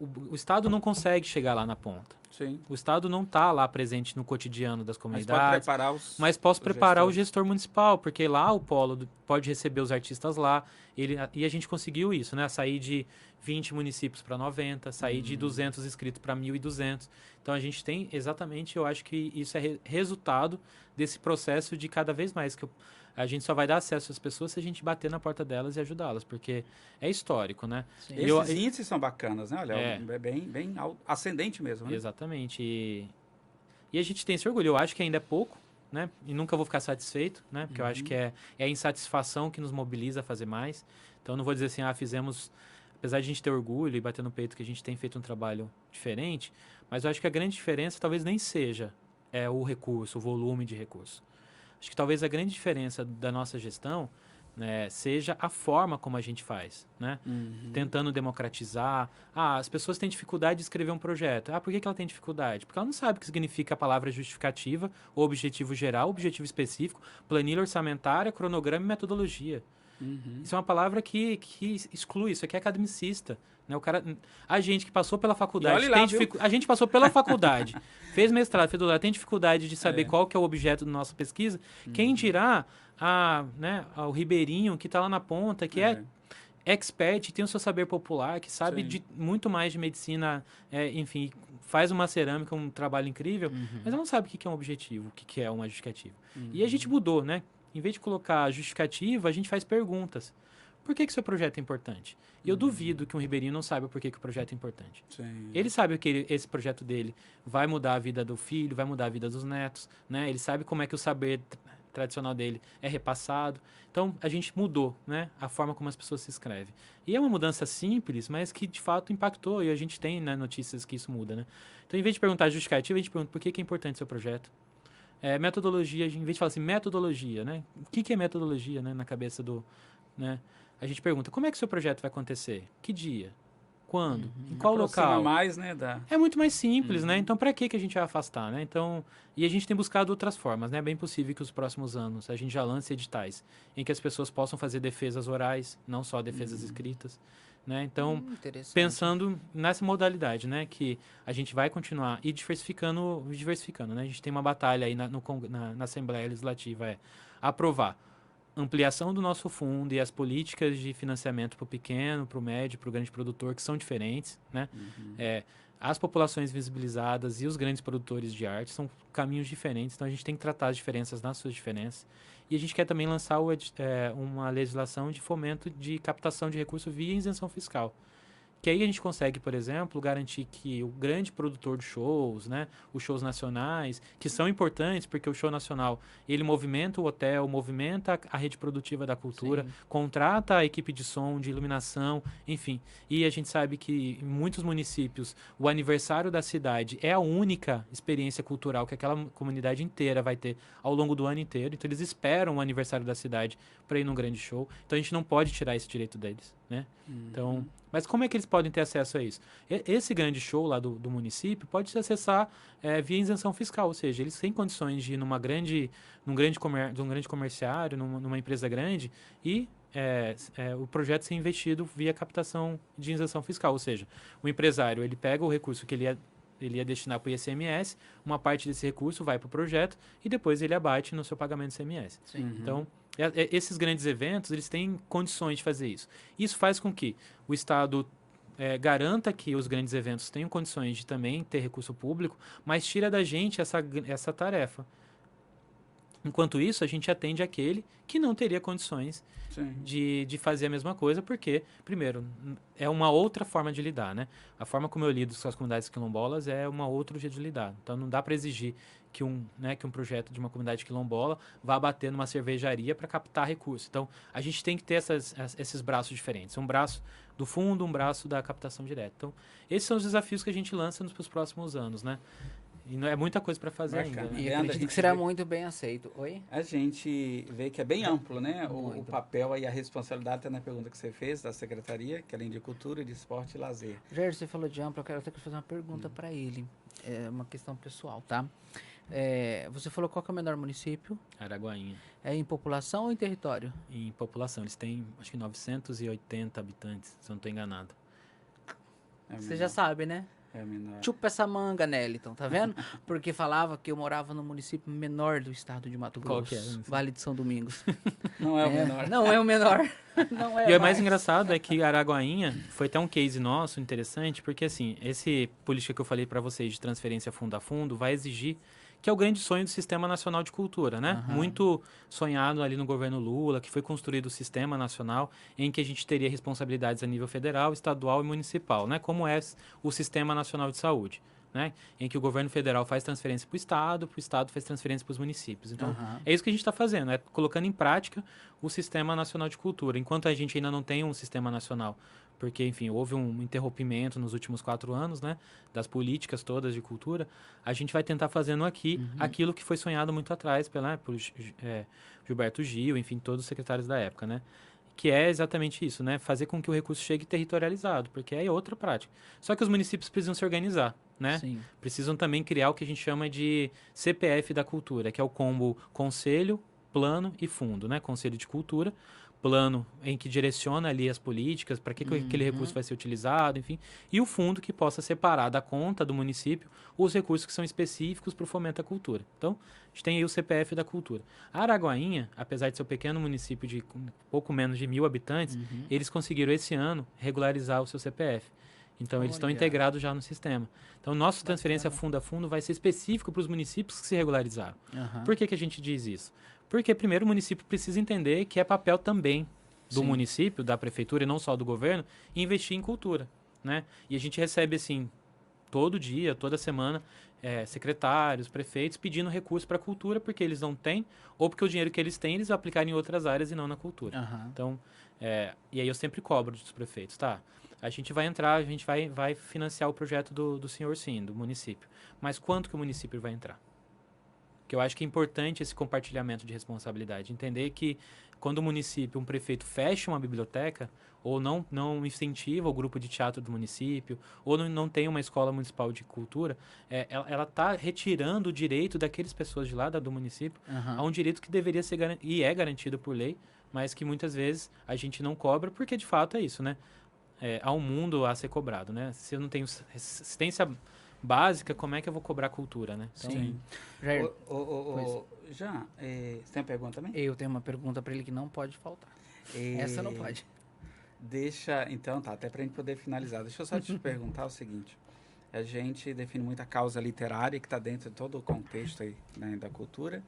o Estado não consegue chegar lá na ponta. Sim. O Estado não está lá presente no cotidiano das comunidades. Mas posso preparar o gestor municipal, porque lá o polo pode receber os artistas lá. E a gente conseguiu isso, né? Sair de 20 municípios para 90, sair de 200 inscritos para 1.200. Então a gente tem exatamente, eu acho que isso é resultado desse processo de cada vez mais que a gente só vai dar acesso às pessoas se a gente bater na porta delas e ajudá-las, porque é histórico, né? Sim. Esses índices são bacanas, né? Olha, é bem ascendente mesmo, né? Exatamente. E a gente tem esse orgulho. Eu acho que ainda é pouco, né? E nunca vou ficar satisfeito, né? Porque eu acho que é a insatisfação que nos mobiliza a fazer mais. Então, não vou dizer assim, fizemos... Apesar de a gente ter orgulho e bater no peito que a gente tem feito um trabalho diferente, mas eu acho que a grande diferença talvez nem seja o recurso, o volume de recurso. Acho que talvez a grande diferença da nossa gestão, né, seja a forma como a gente faz, né? Tentando democratizar. As pessoas têm dificuldade de escrever um projeto. Por que ela tem dificuldade? Porque ela não sabe o que significa a palavra justificativa, objetivo geral, objetivo específico, planilha orçamentária, cronograma e metodologia. Isso é uma palavra que exclui, isso aqui é academicista. Né? A gente que passou pela faculdade, a gente passou pela faculdade, fez mestrado, fez doutorado, tem dificuldade de saber qual que é o objeto da nossa pesquisa. Quem dirá o ribeirinho que está lá na ponta, que é expert, tem o seu saber popular, que sabe de muito mais de medicina, enfim, faz uma cerâmica, um trabalho incrível, mas ela não sabe o que é um objetivo, o que é uma justificativa. E a gente mudou, né? Em vez de colocar justificativa, a gente faz perguntas. Por que seu projeto é importante? E eu duvido que um ribeirinho não saiba por que o projeto é importante. Sim. Ele sabe que esse projeto dele vai mudar a vida do filho, vai mudar a vida dos netos, né? Ele sabe como é que o saber tradicional dele é repassado. Então, a gente mudou, né, a forma como as pessoas se escrevem. E é uma mudança simples, mas que, de fato, impactou. E a gente tem, né, notícias que isso muda, né? Então, em vez de perguntar justificativa, a gente pergunta por que é importante seu projeto. Metodologia, em vez de falar assim, metodologia, né? O que é metodologia, né, na cabeça do... Né? A gente pergunta, como é que o seu projeto vai acontecer? Que dia? Quando? Em qual local? Mais, né, É muito mais simples, né? Então, para que a gente vai afastar, né? Então, e a gente tem buscado outras formas, né? É bem possível que os próximos anos a gente já lance editais em que as pessoas possam fazer defesas orais, não só defesas escritas, né? Então, pensando nessa modalidade, né? Que a gente vai continuar e diversificando, né? A gente tem uma batalha aí na Assembleia Legislativa, aprovar ampliação do nosso fundo e as políticas de financiamento para o pequeno, para o médio, para o grande produtor, que são diferentes, né? As populações visibilizadas e os grandes produtores de arte são caminhos diferentes, então a gente tem que tratar as diferenças nas suas diferenças. E a gente quer também lançar uma legislação de fomento de captação de recursos via isenção fiscal. Que aí a gente consegue, por exemplo, garantir que o grande produtor de shows, né, os shows nacionais, que são importantes porque o show nacional, ele movimenta o hotel, movimenta a rede produtiva da cultura, contrata a equipe de som, de iluminação, enfim. E a gente sabe que em muitos municípios o aniversário da cidade é a única experiência cultural que aquela comunidade inteira vai ter ao longo do ano inteiro. Então eles esperam o aniversário da cidade para ir num grande show. Então a gente não pode tirar esse direito deles, né? Então, mas como é que eles podem ter acesso a isso? Esse grande show lá do município pode se acessar via isenção fiscal, ou seja, eles têm condições de ir num grande comerciário, numa empresa grande e o projeto ser investido via captação de isenção fiscal, ou seja, o empresário ele pega o recurso que ele ia destinar para o ICMS, uma parte desse recurso vai para o projeto e depois ele abate no seu pagamento de ICMS. Então, esses grandes eventos, eles têm condições de fazer isso. Isso faz com que o Estado garanta que os grandes eventos tenham condições de também ter recurso público, mas tira da gente essa tarefa. Enquanto isso, a gente atende aquele que não teria condições de fazer a mesma coisa, porque, primeiro, é uma outra forma de lidar, né? A forma como eu lido com as comunidades quilombolas é uma outra jeito de lidar. Então, não dá para exigir que um projeto de uma comunidade quilombola vá bater numa cervejaria para captar recursos. Então, a gente tem que ter esses braços diferentes. Um braço do fundo, um braço da captação direta. Então, esses são os desafios que a gente lança nos próximos anos, né? E não é muita coisa para fazer ainda. Né? E acredito que será muito bem aceito. Oi? A gente vê que é bem amplo, né? O papel e a responsabilidade, até na pergunta que você fez, da Secretaria, que além de Cultura, de Esporte e Lazer. Jair, você falou de amplo, eu quero até fazer uma pergunta para ele. É uma questão pessoal, tá? Você falou qual que é o menor município? Araguainha. É em população ou em território? Em população. Eles têm, acho que 980 habitantes, se eu não estou enganado. Você já sabe, né? É menor. Chupa essa manga, Neliton, tá vendo? Porque falava que eu morava no município menor do estado de Mato Grosso. Qual que é? Vale de São Domingos. Não é o menor. Não é o menor. Não é E o mais engraçado é que Araguainha foi até um case nosso interessante, porque assim, esse política que eu falei para vocês de transferência fundo a fundo vai exigir que é o grande sonho do Sistema Nacional de Cultura, né? Uhum. Muito sonhado ali no governo Lula, que foi construído o Sistema Nacional, em que a gente teria responsabilidades a nível federal, estadual e municipal, né? Como é o Sistema Nacional de Saúde, né? Em que o governo federal faz transferência para o Estado faz transferência para os municípios. Então, é isso que a gente está fazendo, é colocando em prática o Sistema Nacional de Cultura. Enquanto a gente ainda não tem um Sistema Nacional, porque, enfim, houve um interrompimento nos últimos 4 anos, né, das políticas todas de cultura, a gente vai tentar fazendo aqui aquilo que foi sonhado muito atrás por Gilberto Gil, enfim, todos os secretários da época, né, que é exatamente isso, né, fazer com que o recurso chegue territorializado, porque é outra prática. Só que os municípios precisam se organizar, né, precisam também criar o que a gente chama de CPF da cultura, que é o combo Conselho, Plano e Fundo, né, Conselho de Cultura, plano em que direciona ali as políticas, para que aquele recurso vai ser utilizado, enfim, e o fundo que possa separar da conta do município os recursos que são específicos para o fomento à cultura. Então, a gente tem aí o CPF da cultura. A Araguainha, apesar de ser um pequeno município de pouco menos de 1.000 habitantes, eles conseguiram esse ano regularizar o seu CPF. Então, eles estão integrados já no sistema. Então, nossa transferência fundo a fundo vai ser específico para os municípios que se regularizaram. Por que a gente diz isso? Porque, primeiro, o município precisa entender que é papel também do município, da prefeitura e não só do governo, investir em cultura, né? E a gente recebe, assim, todo dia, toda semana, secretários, prefeitos pedindo recurso para a cultura porque eles não têm, ou porque o dinheiro que eles têm eles vão aplicar em outras áreas e não na cultura. Então, e aí eu sempre cobro dos prefeitos, tá? A gente vai entrar, a gente vai financiar o projeto do senhor sim, do município. Mas quanto que o município vai entrar? Que eu acho que é importante esse compartilhamento de responsabilidade. Entender que quando o município, um prefeito fecha uma biblioteca, ou não incentiva o grupo de teatro do município, ou não tem uma escola municipal de cultura, ela está retirando o direito daquelas pessoas de lá do município a um direito que deveria ser e é garantido por lei, mas que muitas vezes a gente não cobra, porque de fato é isso, né? Há um mundo a ser cobrado, né? Se eu não tenho assistência básica, como é que eu vou cobrar cultura, né? Então, sim. Jair, você tem uma pergunta também? Eu tenho uma pergunta para ele que não pode faltar. Essa não pode. Então, até para a gente poder finalizar. Deixa eu só te perguntar o seguinte. A gente define muita causa literária que está dentro de todo o contexto aí, né, da cultura.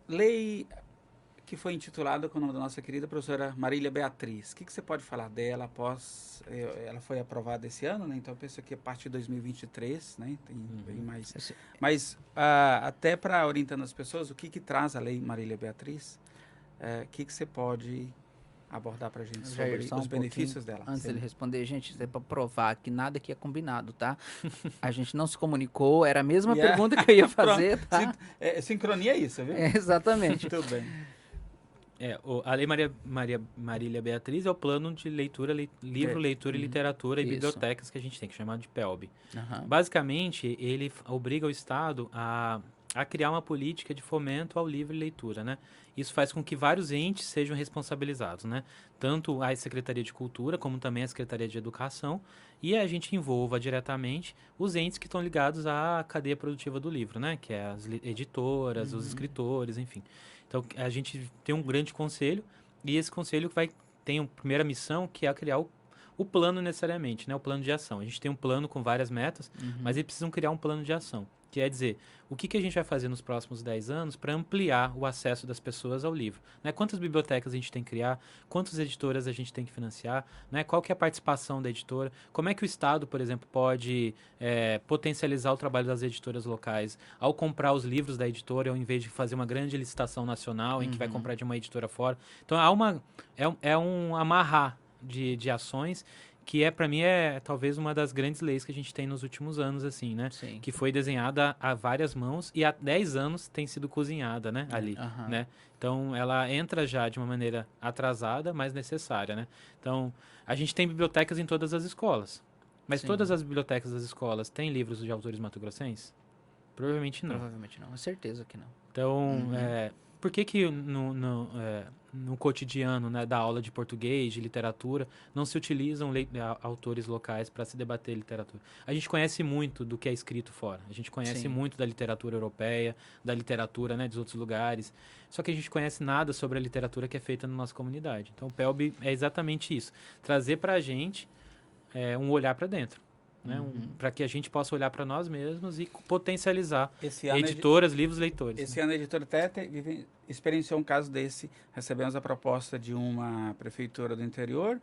Lei que foi intitulada com o nome da nossa querida professora Marília Beatriz. O que você pode falar dela ela foi aprovada esse ano, né? Então eu penso que a partir de 2023, né? Tem bem mais. Mas até para orientando as pessoas, o que traz a Lei Marília Beatriz? O que você pode abordar para a gente sobre os benefícios dela? Antes dele responder, gente, isso é para provar que nada aqui é combinado, tá? A gente não se comunicou, era a mesma pergunta que eu ia fazer, tá? Sincronia é isso, viu? Exatamente. Tudo bem. A Lei Marília Beatriz é o plano de leitura, livro, leitura e literatura e bibliotecas que a gente tem, que é chamado de PELB. Basicamente, ele obriga o Estado a criar uma política de fomento ao livro e leitura, né? Isso faz com que vários entes sejam responsabilizados, né? Tanto a Secretaria de Cultura, como também a Secretaria de Educação, e a gente envolva diretamente os entes que estão ligados à cadeia produtiva do livro, né? Que é as editoras, os escritores, enfim. Então, a gente tem um grande conselho, e esse conselho tem a primeira missão, que é criar o plano necessariamente, né? O plano de ação. A gente tem um plano com várias metas, mas eles precisam criar um plano de ação. Que é dizer, o que a gente vai fazer nos próximos 10 anos para ampliar o acesso das pessoas ao livro? Né? Quantas bibliotecas a gente tem que criar? Quantas editoras a gente tem que financiar? Né? Qual que é a participação da editora? Como é que o Estado, por exemplo, pode potencializar o trabalho das editoras locais ao comprar os livros da editora, ao invés de fazer uma grande licitação nacional em que vai comprar de uma editora fora? Então, há um amarrar de ações que para mim talvez uma das grandes leis que a gente tem nos últimos anos, assim, né? Sim. Que foi desenhada a várias mãos e há 10 anos tem sido cozinhada, né? Ali, né? Então, ela entra já de uma maneira atrasada, mas necessária, né? Então, a gente tem bibliotecas em todas as escolas. Mas todas as bibliotecas das escolas têm livros de autores mato-grossenses? Provavelmente não. Provavelmente não, é certeza que não. Então, por que no cotidiano, né, da aula de português, de literatura, não se utilizam autores locais para se debater literatura? A gente conhece muito do que é escrito fora. A gente conhece muito da literatura europeia, da literatura, né, dos outros lugares. Só que a gente conhece nada sobre a literatura que é feita na nossa comunidade. Então, o PELB é exatamente isso. Trazer para a gente um olhar para dentro. Né, para que a gente possa olhar para nós mesmos e potencializar editoras, livros, leitores. Esse ano a editora até experienciou um caso desse. Recebemos a proposta de uma prefeitura do interior,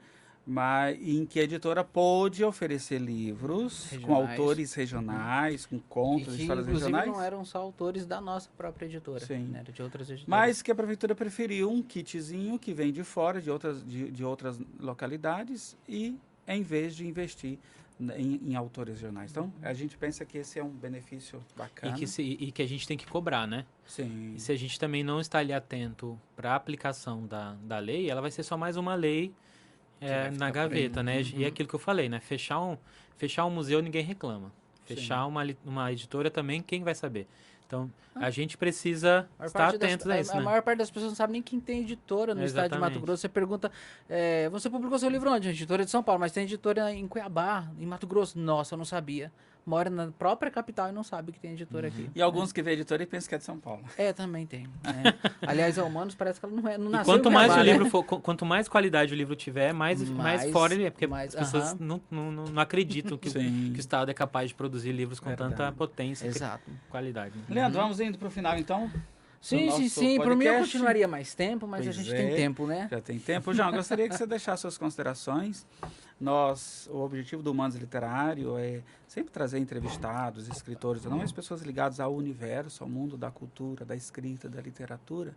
mas em que a editora pôde oferecer livros com autores regionais, com contos, histórias regionais. Inclusive não eram só autores da nossa própria editora, né, de outras editoras. Mas que a prefeitura preferiu um kitzinho que vem de fora, de outras localidades, e em vez de investir em autores regionais. Então, a gente pensa que esse é um benefício bacana. E que a gente tem que cobrar, né? Sim. E se a gente também não está ali atento para a aplicação da lei, ela vai ser só mais uma lei na gaveta, né? E é aquilo que eu falei, né? Fechar um museu, ninguém reclama. Fechar uma editora também, quem vai saber? Então, a gente precisa estar atento a isso, né? A maior parte das pessoas não sabe nem quem tem editora no estado de Mato Grosso. Você pergunta, você publicou seu livro onde? Editora de São Paulo, mas tem editora em Cuiabá, em Mato Grosso. Nossa, eu não sabia. Mora na própria capital e não sabe que tem editora aqui. E alguns que vê editora e pensam que é de São Paulo. Também tem. Aliás, a Humanos parece que ela não nasceu quanto mais Cuiabá, o livro for, quanto mais qualidade o livro tiver, mais fora ele é. Porque as pessoas não acreditam que o Estado é capaz de produzir livros com tanta potência e qualidade. Leandro, vamos indo para o final, então? Sim. Por mim eu continuaria mais tempo, mas a gente tem tempo, né? Já tem tempo. João, gostaria que você deixasse suas considerações. O objetivo do Humanos Literário é sempre trazer entrevistados, escritores, não as pessoas ligadas ao universo, ao mundo da cultura, da escrita, da literatura.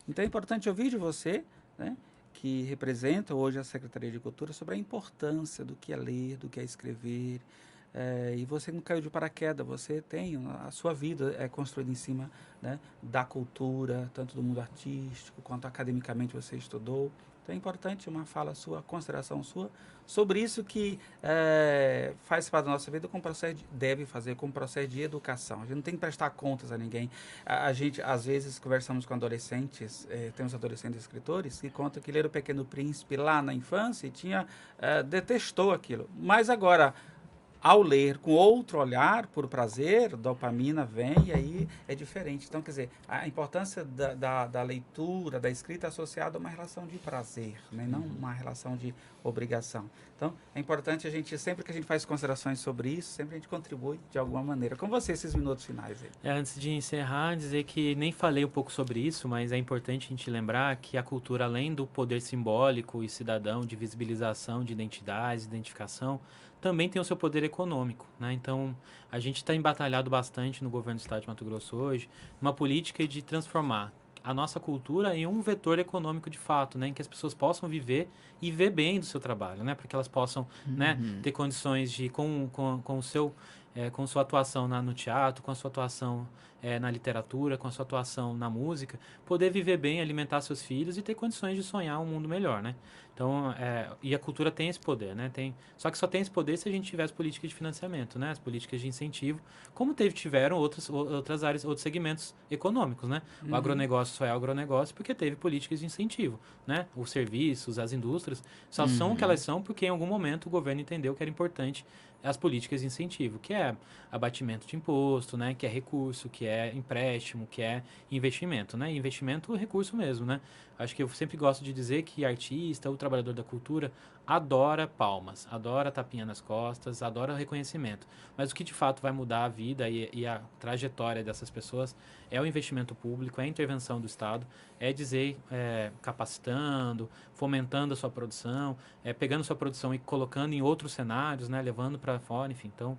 Então é importante ouvir de você, né, que representa hoje a Secretaria de Cultura, sobre a importância do que é ler, do que é escrever. E você não caiu de paraquedas, você tem a sua vida construída em cima, né, da cultura, tanto do mundo artístico quanto academicamente você estudou. Então é importante uma fala sua, consideração sua sobre isso que faz parte da nossa vida, deve fazer como processo de educação. A gente não tem que prestar contas a ninguém. A gente, às vezes, conversamos com adolescentes, temos adolescentes escritores, que contam que leram O Pequeno Príncipe lá na infância e detestou aquilo. Mas agora, ao ler com outro olhar, por prazer, dopamina vem e aí é diferente. Então, quer dizer, a importância da leitura, da escrita associada a uma relação de prazer, né? Não uma relação de obrigação. Então, é importante sempre que a gente faz considerações sobre isso, sempre a gente contribui de alguma maneira. Com você, esses minutos finais aí. Antes de encerrar, dizer que nem falei um pouco sobre isso, mas é importante a gente lembrar que a cultura, além do poder simbólico e cidadão, de visibilização de identidades, identificação, também tem o seu poder econômico, né? Então, a gente está embatalhado bastante no governo do Estado de Mato Grosso hoje, uma política de transformar a nossa cultura em um vetor econômico de fato, né? Em que as pessoas possam viver e ver bem do seu trabalho, né? Para que elas possam, né, ter condições de, com sua atuação no teatro, com a sua atuação na literatura, com a sua atuação na música, poder viver bem, alimentar seus filhos e ter condições de sonhar um mundo melhor, né? Então, e a cultura tem esse poder, né? Só que só tem esse poder se a gente tiver as políticas de financiamento, né? As políticas de incentivo, como tiveram outras áreas, outros segmentos econômicos, né? O agronegócio só é agronegócio porque teve políticas de incentivo, né? Os serviços, as indústrias, só são o que elas são porque em algum momento o governo entendeu que era importante as políticas de incentivo, que é abatimento de imposto, né? Que é recurso, que é é empréstimo, que é investimento, né? Investimento é recurso mesmo, né? Acho que eu sempre gosto de dizer que artista, o trabalhador da cultura, adora palmas, adora tapinha nas costas, adora reconhecimento. Mas o que de fato vai mudar a vida e a trajetória dessas pessoas é o investimento público, é a intervenção do Estado, é dizer, capacitando, fomentando a sua produção, pegando sua produção e colocando em outros cenários, né? Levando para fora, enfim. Então,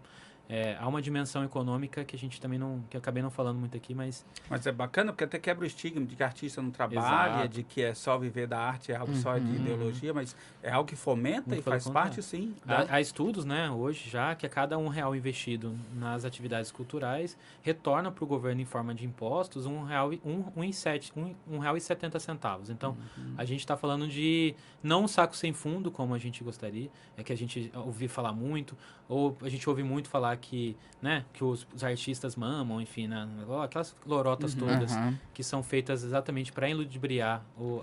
há uma dimensão econômica que a gente também que eu acabei não falando muito aqui, mas é bacana porque até quebra o estigma de que artista não trabalha, Exato. de que é só viver da arte, é algo só de ideologia, mas é algo que fomenta Muito e faz pelo parte, contrário. sim. Há estudos, né, hoje já, que a cada R$ 1 investido nas atividades culturais retorna para o governo em forma de impostos R$ 1,70. Então, a gente está falando de não um saco sem fundo, como a gente gostaria, que a gente ouve falar muito, ou a gente ouve muito falar que, né, que os artistas mamam, enfim, né, aquelas lorotas todas que são feitas exatamente para eludibriar o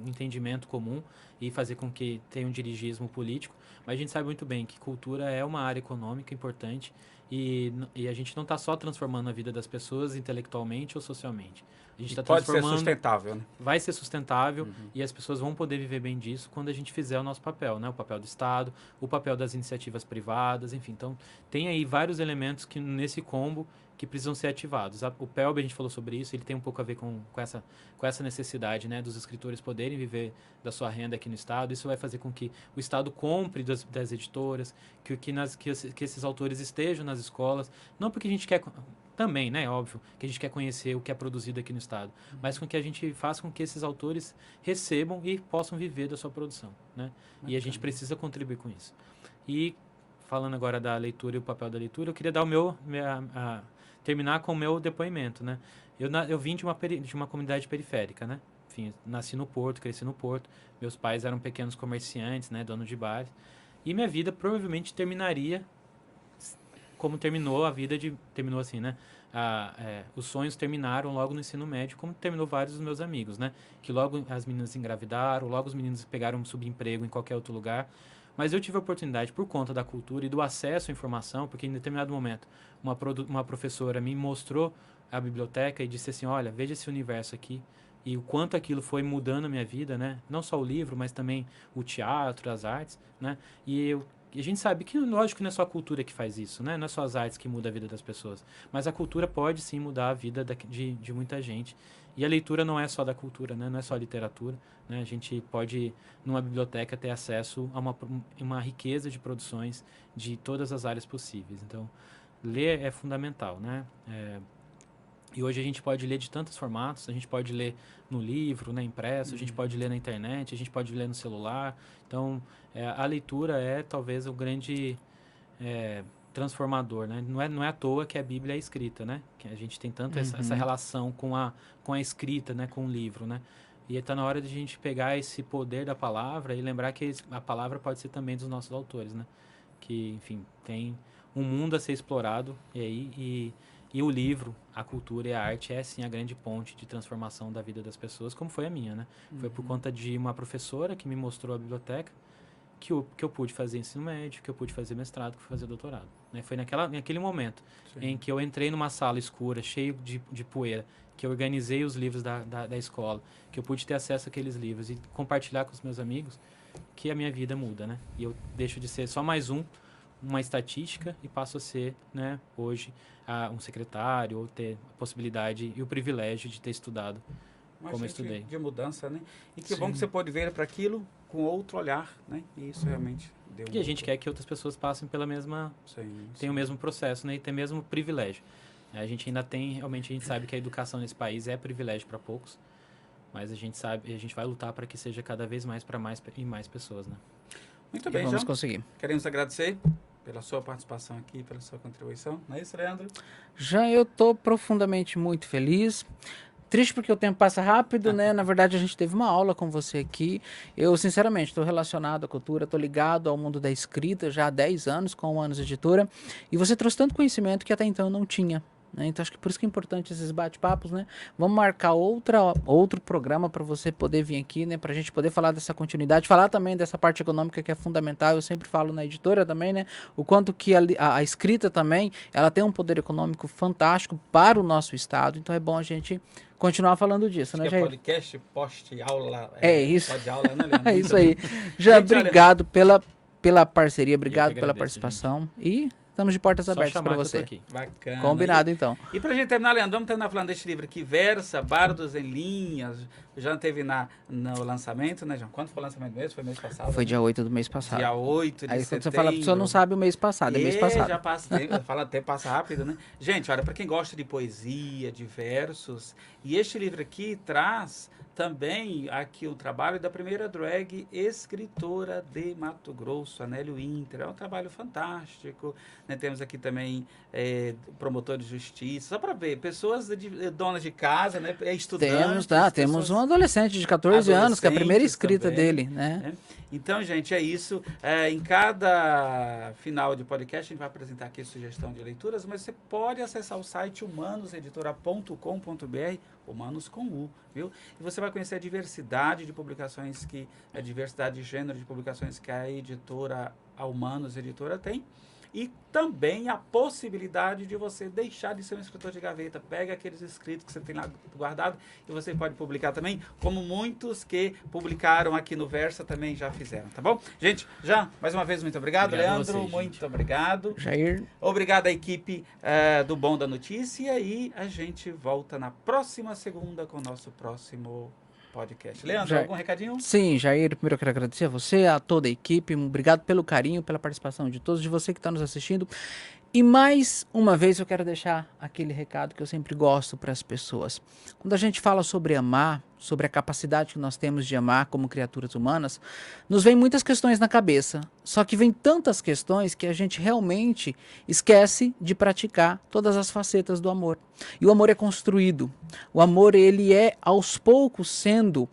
entendimento comum e fazer com que tenha um dirigismo político. Mas a gente sabe muito bem que cultura é uma área econômica importante e a gente não está só transformando a vida das pessoas intelectualmente ou socialmente. A gente está pode transformando... ser sustentável, né? Vai ser sustentável e as pessoas vão poder viver bem disso quando a gente fizer o nosso papel, né? O papel do Estado, o papel das iniciativas privadas, enfim. Então, tem aí vários elementos que nesse combo que precisam ser ativados. O PELB, a gente falou sobre isso, ele tem um pouco a ver com essa necessidade, né, dos escritores poderem viver da sua renda aqui no Estado. Isso vai fazer com que o Estado compre das editoras, que esses autores estejam nas escolas, não porque a gente quer... Também, né? Óbvio que a gente quer conhecer o que é produzido aqui no Estado, mas com que a gente faça com que esses autores recebam e possam viver da sua produção, né? E a gente precisa contribuir com isso. E falando agora da leitura e o papel da leitura, eu queria dar terminar com o meu depoimento, né? Eu vim de uma comunidade periférica, né? Enfim, nasci no Porto, cresci no Porto. Meus pais eram pequenos comerciantes, né? Donos de bares. E minha vida provavelmente terminaria como terminou a vida terminou assim, né? Os sonhos terminaram logo no ensino médio, como terminou vários dos meus amigos, né? Que logo as meninas engravidaram, logo os meninos pegaram um subemprego em qualquer outro lugar. Mas eu tive a oportunidade, por conta da cultura e do acesso à informação, porque em determinado momento uma professora me mostrou a biblioteca e disse assim, olha, veja esse universo aqui, e o quanto aquilo foi mudando a minha vida, né? Não só o livro, mas também o teatro, as artes, né? E a gente sabe que, lógico, que não é só a cultura que faz isso, né? Não é só as artes que mudam a vida das pessoas. Mas a cultura pode, sim, mudar a vida de muita gente. E a leitura não é só da cultura, né? Não é só a literatura, né? A gente pode, numa biblioteca, ter acesso a uma riqueza de produções de todas as áreas possíveis. Então, ler é fundamental, né? E hoje a gente pode ler de tantos formatos, a gente pode ler no livro, né, impresso, a gente pode ler na internet, a gente pode ler no celular. Então, a leitura é talvez o grande transformador, né? Não é à toa que a Bíblia é escrita, né? Que a gente tem tanto essa relação com a escrita, né, com o livro, né? E está na hora de a gente pegar esse poder da palavra e lembrar que a palavra pode ser também dos nossos autores, né? Que, enfim, tem um mundo a ser explorado e o livro, a cultura e a arte é, sim, a grande ponte de transformação da vida das pessoas, como foi a minha, né? Foi por conta de uma professora que me mostrou a biblioteca que eu pude fazer ensino médio, que eu pude fazer mestrado, que eu pude fazer doutorado. Né? Foi naquele momento em que eu entrei numa sala escura, cheio de poeira, que eu organizei os livros da escola, que eu pude ter acesso àqueles livros e compartilhar com os meus amigos, que a minha vida muda, né? E eu deixo de ser só mais uma estatística e passo a ser, né, hoje, um secretário, ou ter a possibilidade e o privilégio de ter estudado como eu estudei. De mudança, né? E que bom que você pode ver para aquilo com outro olhar, né? E isso realmente deu E a gente quer que outras pessoas passem pela mesma... tenham o mesmo processo, né? E tenham o mesmo privilégio. A gente ainda tem... Realmente, a gente sabe que a educação nesse país é privilégio para poucos, mas a gente vai lutar para que seja cada vez mais para mais e mais pessoas, né? Muito bem, vamos conseguir. Queremos agradecer pela sua participação aqui, pela sua contribuição. Não é isso, Leandro? Já eu estou profundamente muito feliz. Triste porque o tempo passa rápido, né? Na verdade, a gente teve uma aula com você aqui. Eu, sinceramente, estou relacionado à cultura, estou ligado ao mundo da escrita já há 10 anos com o Anos Editora. E você trouxe tanto conhecimento que até então eu não tinha. né? Então acho que por isso que é importante esses bate-papos, né? Vamos marcar outro programa para você poder vir aqui, né? Para a gente poder falar dessa continuidade, falar também dessa parte econômica que é fundamental. Eu sempre falo na editora também, né? O quanto que a escrita também, ela tem um poder econômico fantástico para o nosso estado. Então é bom a gente continuar falando disso, Acho né, que é Jair? podcast, post-aula. Isso. Pode-aula, né, Leandro? É isso aí. Já Gente, obrigado pela parceria, obrigado que pela agradeço, participação. E estamos de portas Só abertas chamar para que eu tô você. aqui. Bacana. Combinado, então. E pra gente terminar, Leandro, vamos terminar falando deste livro que versa Bardos em Linhas. Já teve no lançamento, né, João? Quando foi o lançamento mesmo? Foi mês passado? Foi dia 8 do mês passado. Dia 8 de Aí setembro. quando você fala, a pessoa não sabe o mês passado, é mês passado. Já passa tempo, fala tempo, passa rápido, né? Gente, olha, para quem gosta de poesia, de versos, e este livro aqui traz também aqui o trabalho da primeira drag escritora de Mato Grosso, Anélio Inter. É um trabalho fantástico, né? Temos aqui também promotor de justiça, só para ver, pessoas donas de casa, né? Estudantes. Temos um adolescente de 14 anos, que é a primeira escrita também, dele, né? Então, gente, é isso. Em cada final de podcast, a gente vai apresentar aqui sugestão de leituras, mas você pode acessar o site humanoseditora.com.br, humanos com U, viu? E você vai conhecer a diversidade de publicações, a diversidade de gênero de publicações que a editora, a Humanos Editora tem. E também a possibilidade de você deixar de ser um escritor de gaveta. Pega aqueles escritos que você tem lá guardado e você pode publicar também, como muitos que publicaram aqui no Versa também já fizeram, tá bom? Gente, mais uma vez, muito obrigado. Leandro, muito obrigado. Jair. Obrigado à equipe do Bom da Notícia e a gente volta na próxima segunda com o nosso próximo podcast. Leandro, algum recadinho? Sim, Jair, primeiro eu quero agradecer a você, a toda a equipe, obrigado pelo carinho, pela participação de todos, de você que está nos assistindo. E mais uma vez eu quero deixar aquele recado que eu sempre gosto para as pessoas. Quando a gente fala sobre amar, sobre a capacidade que nós temos de amar como criaturas humanas, nos vem muitas questões na cabeça. Só que vem tantas questões que a gente realmente esquece de praticar todas as facetas do amor. E o amor é construído. O amor, ele é aos poucos sendo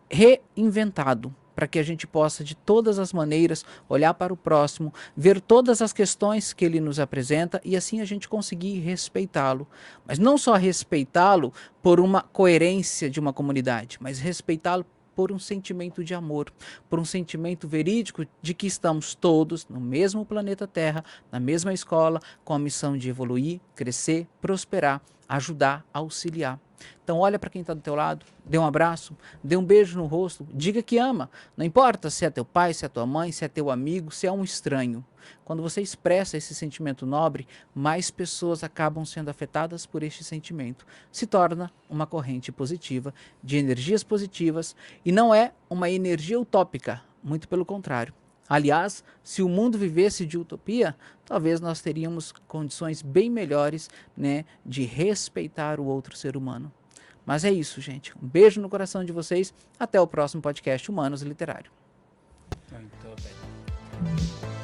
reinventado, para que a gente possa, de todas as maneiras, olhar para o próximo, ver todas as questões que ele nos apresenta e assim a gente conseguir respeitá-lo. Mas não só respeitá-lo por uma coerência de uma comunidade, mas respeitá-lo por um sentimento de amor, por um sentimento verídico de que estamos todos no mesmo planeta Terra, na mesma escola, com a missão de evoluir, crescer, prosperar, ajudar, auxiliar. Então olha para quem está do teu lado, dê um abraço, dê um beijo no rosto, diga que ama. Não importa se é teu pai, se é tua mãe, se é teu amigo, se é um estranho. Quando você expressa esse sentimento nobre, mais pessoas acabam sendo afetadas por este sentimento. Se torna uma corrente positiva, de energias positivas, e não é uma energia utópica, muito pelo contrário. Aliás, se o mundo vivesse de utopia, talvez nós teríamos condições bem melhores, né, de respeitar o outro ser humano. Mas é isso, gente. Um beijo no coração de vocês. Até o próximo podcast Humanos Literário. Muito bem.